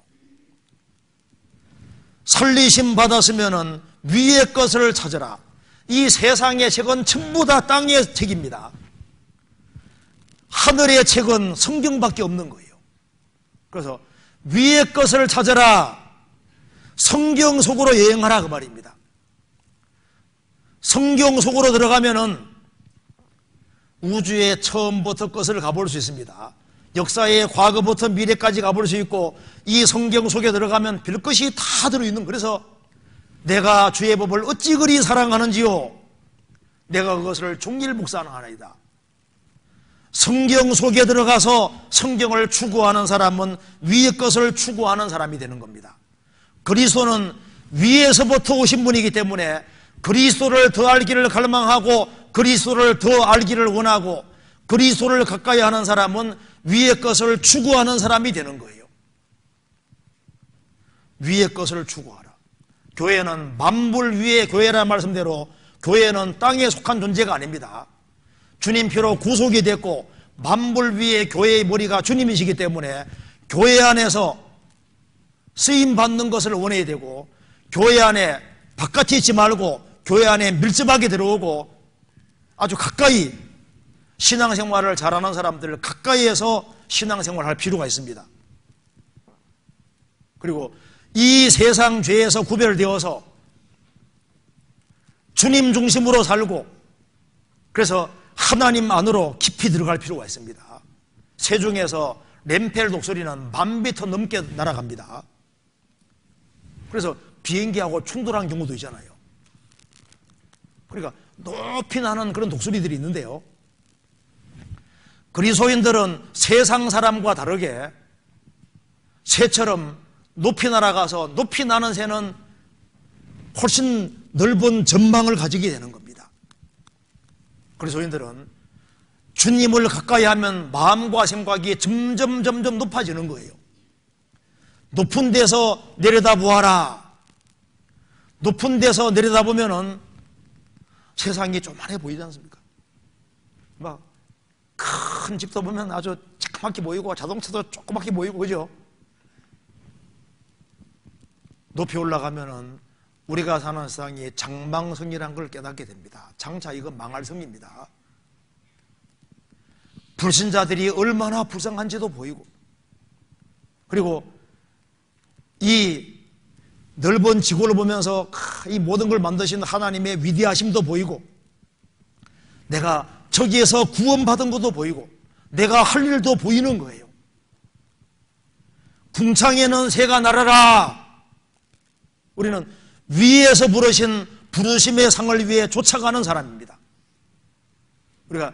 살리심 받았으면 위의 것을 찾으라. 이 세상의 책은 전부 다 땅의 책입니다. 하늘의 책은 성경밖에 없는 거예요. 그래서 위의 것을 찾으라. 성경 속으로 여행하라 그 말입니다. 성경 속으로 들어가면은 우주의 처음부터 끝을 가볼 수 있습니다. 역사의 과거부터 미래까지 가볼 수 있고, 이 성경 속에 들어가면 별 것이 다 들어있는, 그래서 내가 주의 법을 어찌 그리 사랑하는지요, 내가 그것을 종일 묵상하나이다. 성경 속에 들어가서 성경을 추구하는 사람은 위의 것을 추구하는 사람이 되는 겁니다. 그리스도는 위에서부터 오신 분이기 때문에 그리스도를 더 알기를 갈망하고 그리스도를 더 알기를 원하고 그리스도를 가까이 하는 사람은 위의 것을 추구하는 사람이 되는 거예요. 위의 것을 추구하라. 교회는 만물 위의 교회라는 말씀대로 교회는 땅에 속한 존재가 아닙니다. 주님 피로 구속이 됐고 만물 위의 교회의 머리가 주님이시기 때문에 교회 안에서 쓰임받는 것을 원해야 되고, 교회 안에 바깥에 있지 말고 교회 안에 밀접하게 들어오고 아주 가까이 신앙생활을 잘하는 사람들을 가까이에서 신앙생활을 할 필요가 있습니다. 그리고 이 세상 죄에서 구별되어서 주님 중심으로 살고, 그래서 하나님 안으로 깊이 들어갈 필요가 있습니다. 세종에서 램펠 독수리는 10,000m 넘게 날아갑니다. 그래서 비행기하고 충돌한 경우도 있잖아요. 그러니까 높이 나는 그런 독수리들이 있는데요, 그리스도인들은 세상 사람과 다르게 새처럼 높이 날아가서, 높이 나는 새는 훨씬 넓은 전망을 가지게 되는 겁니다. 그리스도인들은 주님을 가까이 하면 마음과 생각이 점점 높아지는 거예요. 높은 데서 내려다보아라. 높은 데서 내려다보면은 세상이 조만해 보이지 않습니까? 막 큰 집도 보면 아주 조그맣게 보이고 자동차도 조그맣게 보이고, 그죠? 높이 올라가면은 우리가 사는 세상이 장망성이라는 걸 깨닫게 됩니다. 장차 이건 망할 성입니다. 불신자들이 얼마나 불쌍한지도 보이고, 그리고 이 넓은 지구를 보면서 이 모든 걸 만드신 하나님의 위대하심도 보이고, 내가 저기에서 구원받은 것도 보이고, 내가 할 일도 보이는 거예요. 궁창에는 새가 날아라. 우리는 위에서 부르신 부르심의 상을 위해 쫓아가는 사람입니다. 우리가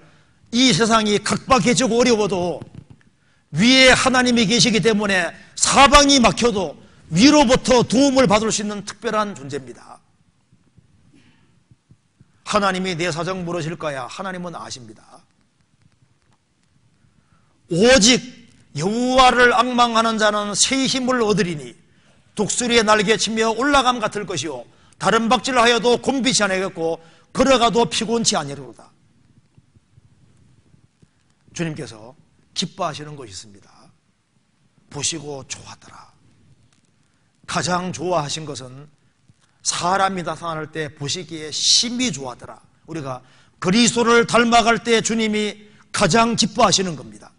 이 세상이 각박해지고 어려워도 위에 하나님이 계시기 때문에 사방이 막혀도 위로부터 도움을 받을 수 있는 특별한 존재입니다. 하나님이 내 사정 물으실 거야. 하나님은 아십니다. 오직 여호와를 앙망하는 자는 새 힘을 얻으리니 독수리의 날개치며 올라감 같을 것이요 다른 박질을 하여도 곤비치 아니하겠고 걸어가도 피곤치 아니하리로다. 주님께서 기뻐하시는 것이 있습니다. 보시고 좋았더라. 가장 좋아하신 것은 사람이 나타날 때 보시기에 심히 좋았더라. 우리가 그리스도를 닮아갈 때 주님이 가장 기뻐하시는 겁니다.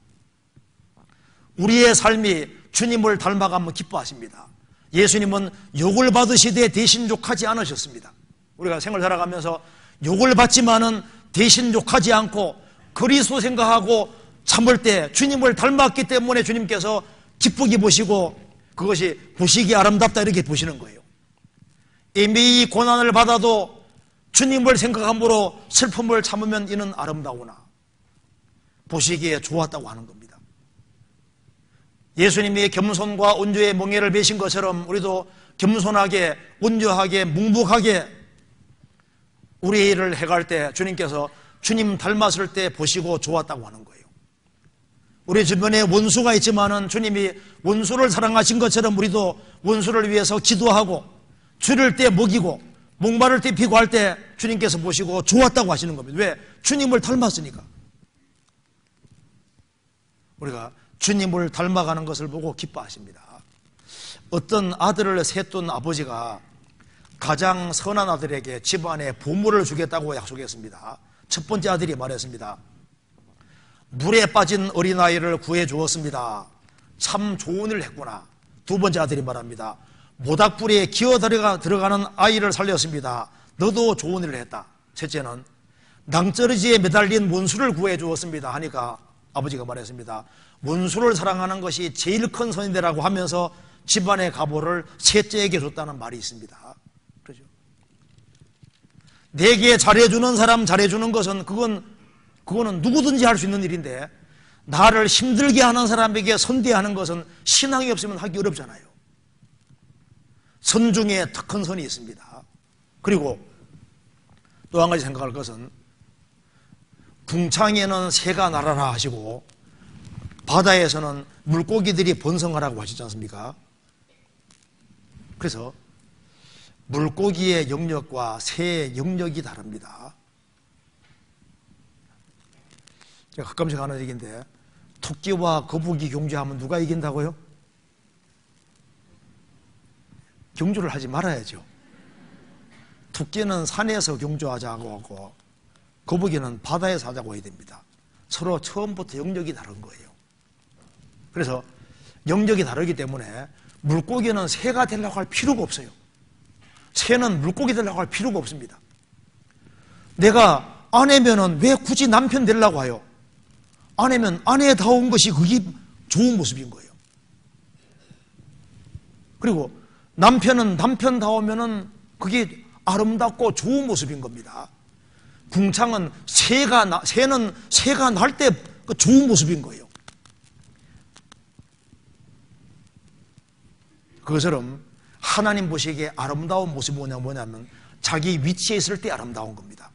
우리의 삶이 주님을 닮아가면 기뻐하십니다. 예수님은 욕을 받으시되 대신 욕하지 않으셨습니다. 우리가 생활 살아가면서 욕을 받지만은 대신 욕하지 않고 그리스도 생각하고 참을 때 주님을 닮았기 때문에 주님께서 기쁘게 보시고 그것이 보시기에 아름답다 이렇게 보시는 거예요. 이미 고난을 받아도 주님을 생각함으로 슬픔을 참으면 이는 아름다우나 보시기에 좋았다고 하는 겁니다. 예수님이 겸손과 온유의 멍에를 베신 것처럼 우리도 겸손하게 온유하게 묵묵하게 우리의 일을 해갈 때 주님께서 주님 닮았을 때 보시고 좋았다고 하는 거예요. 우리 주변에 원수가 있지만은 주님이 원수를 사랑하신 것처럼 우리도 원수를 위해서 기도하고 줄일 때 먹이고 목마를 때 피고할 때 주님께서 보시고 좋았다고 하시는 겁니다. 왜? 주님을 닮았으니까. 우리가 주님을 닮아가는 것을 보고 기뻐하십니다. 어떤 아들을 셋둔 아버지가 가장 선한 아들에게 집안에 보물을 주겠다고 약속했습니다. 첫 번째 아들이 말했습니다. 물에 빠진 어린아이를 구해 주었습니다. 참 좋은 일을 했구나. 두 번째 아들이 말합니다. 모닥불에 기어 들어가는 아이를 살렸습니다. 너도 좋은 일을 했다. 셋째는 낭떠러지에 매달린 원수를 구해 주었습니다 하니까 아버지가 말했습니다. 원수를 사랑하는 것이 제일 큰 선인데라고 하면서 집안의 가보를 셋째에게 줬다는 말이 있습니다. 그렇죠? 내게 잘해주는 사람 잘해주는 것은 그거는 누구든지 할 수 있는 일인데 나를 힘들게 하는 사람에게 선대하는 것은 신앙이 없으면 하기 어렵잖아요. 선 중에 더 큰 선이 있습니다. 그리고 또 한 가지 생각할 것은 궁창에는 새가 날아라 하시고 바다에서는 물고기들이 번성하라고 하시지 않습니까? 그래서 물고기의 영역과 새의 영역이 다릅니다. 제가 가끔씩 하는 얘기인데 토끼와 거북이 경주하면 누가 이긴다고요? 경주를 하지 말아야죠. 토끼는 산에서 경주하자고 하고 거북이는 바다에서 하자고 해야 됩니다. 서로 처음부터 영역이 다른 거예요. 그래서 영역이 다르기 때문에 물고기는 새가 되려고 할 필요가 없어요. 새는 물고기 되려고 할 필요가 없습니다. 내가 아내면은 왜 굳이 남편 되려고 해요? 아내면 아내다운 것이 그게 좋은 모습인 거예요. 그리고 남편은 남편다우면은 그게 아름답고 좋은 모습인 겁니다. 궁창은 새는 새가 날 때 좋은 모습인 거예요. 그것처럼 하나님 보시기에 아름다운 모습이 뭐냐면 자기 위치에 있을 때 아름다운 겁니다.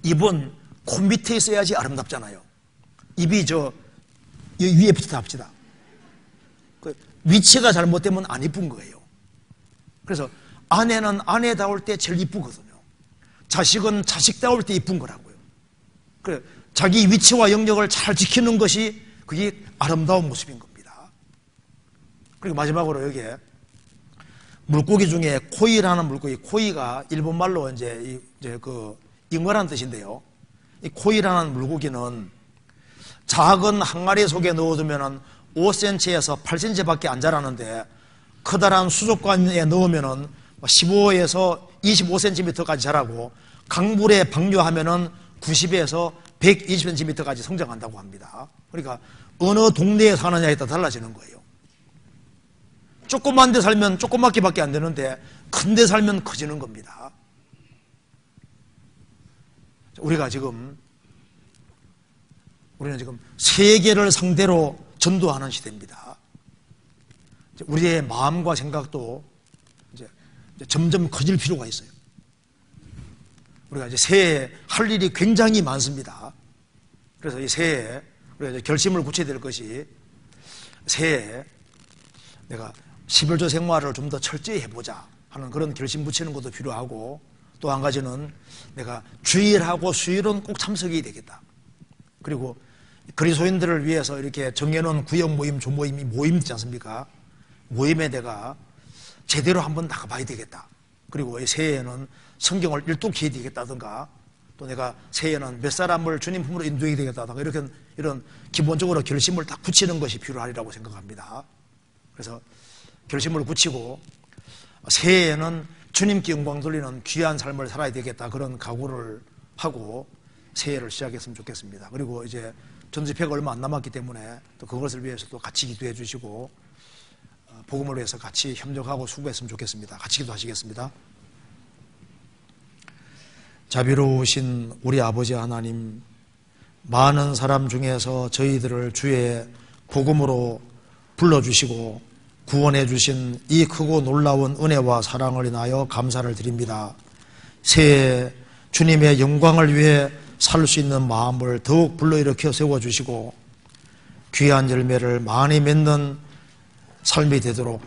입은 코 밑에 있어야지 아름답잖아요. 입이 저 위에 붙었다 합시다. 그 위치가 잘못되면 안 이쁜 거예요. 그래서 아내는 아내다울 때 제일 이쁘거든요. 자식은 자식다울 때 이쁜 거라고요. 그래 자기 위치와 영역을 잘 지키는 것이 그게 아름다운 모습인 겁니다. 그리고 마지막으로 여기에 물고기 중에 코이라는 물고기, 코이가 일본말로 이제 그 잉어란 뜻인데요. 이 코이라는 물고기는 작은 항아리 속에 넣어두면 5cm에서 8cm밖에 안 자라는데 커다란 수족관에 넣으면은 15에서 25cm까지 자라고 강물에 방류하면은 90에서 120cm까지 성장한다고 합니다. 그러니까 어느 동네에 사느냐에 따라 달라지는 거예요. 조그만 데 살면 조그맣게밖에 안 되는데 큰 데 살면 커지는 겁니다. 우리는 지금 세계를 상대로 전도하는 시대입니다. 우리의 마음과 생각도 이제 점점 커질 필요가 있어요. 우리가 이제 새해에 할 일이 굉장히 많습니다. 그래서 이 새해에 우리가 이제 결심을 굳혀야 될 것이 새해에 내가 11조 생활을 좀 더 철저히 해보자 하는 그런 결심 붙이는 것도 필요하고 또 한 가지는 내가 주일하고 수일은 꼭 참석해야 되겠다. 그리고 그리스도인들을 위해서 이렇게 정해놓은 구역 모임, 조모임이 모임 있지 않습니까? 모임에 내가 제대로 한번 나가봐야 되겠다. 그리고 이 새해에는 성경을 일독해야 되겠다든가 또 내가 새해에는 몇 사람을 주님 품으로 인도해야 되겠다든가 이런 기본적으로 결심을 딱 붙이는 것이 필요하리라고 생각합니다. 그래서 결심을 굳히고 새해에는 주님께 영광 돌리는 귀한 삶을 살아야 되겠다 그런 각오를 하고 새해를 시작했으면 좋겠습니다. 그리고 이제 전집회가 얼마 안 남았기 때문에 또 그것을 위해서 또 같이 기도해 주시고 복음을 위해서 같이 협력하고 수고했으면 좋겠습니다. 같이 기도하시겠습니다. 자비로우신 우리 아버지 하나님, 많은 사람 중에서 저희들을 주의 복음으로 불러주시고 구원해 주신 이 크고 놀라운 은혜와 사랑을 인하여 감사를 드립니다. 새해 주님의 영광을 위해 살 수 있는 마음을 더욱 불러일으켜 세워주시고 귀한 열매를 많이 맺는 삶이 되도록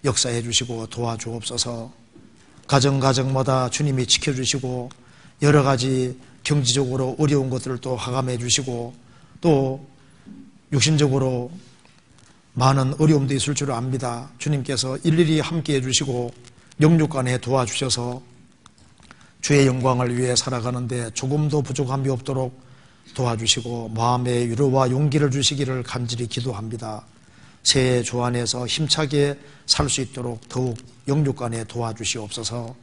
역사해 주시고 도와주옵소서. 가정마다 주님이 지켜주시고 여러 가지 경제적으로 어려운 것들을 또 하감해 주시고 또 육신적으로 많은 어려움도 있을 줄 압니다. 주님께서 일일이 함께해 주시고 영육간에 도와주셔서 주의 영광을 위해 살아가는데 조금도 부족함이 없도록 도와주시고 마음의 위로와 용기를 주시기를 간절히 기도합니다. 새해 주 안에서 힘차게 살 수 있도록 더욱 영육간에 도와주시옵소서.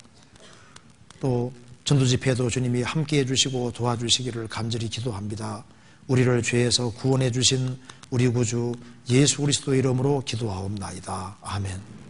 또 전도집회도 주님이 함께해 주시고 도와주시기를 간절히 기도합니다. 우리를 죄에서 구원해 주신 우리 구주 예수 그리스도 이름으로 기도하옵나이다. 아멘.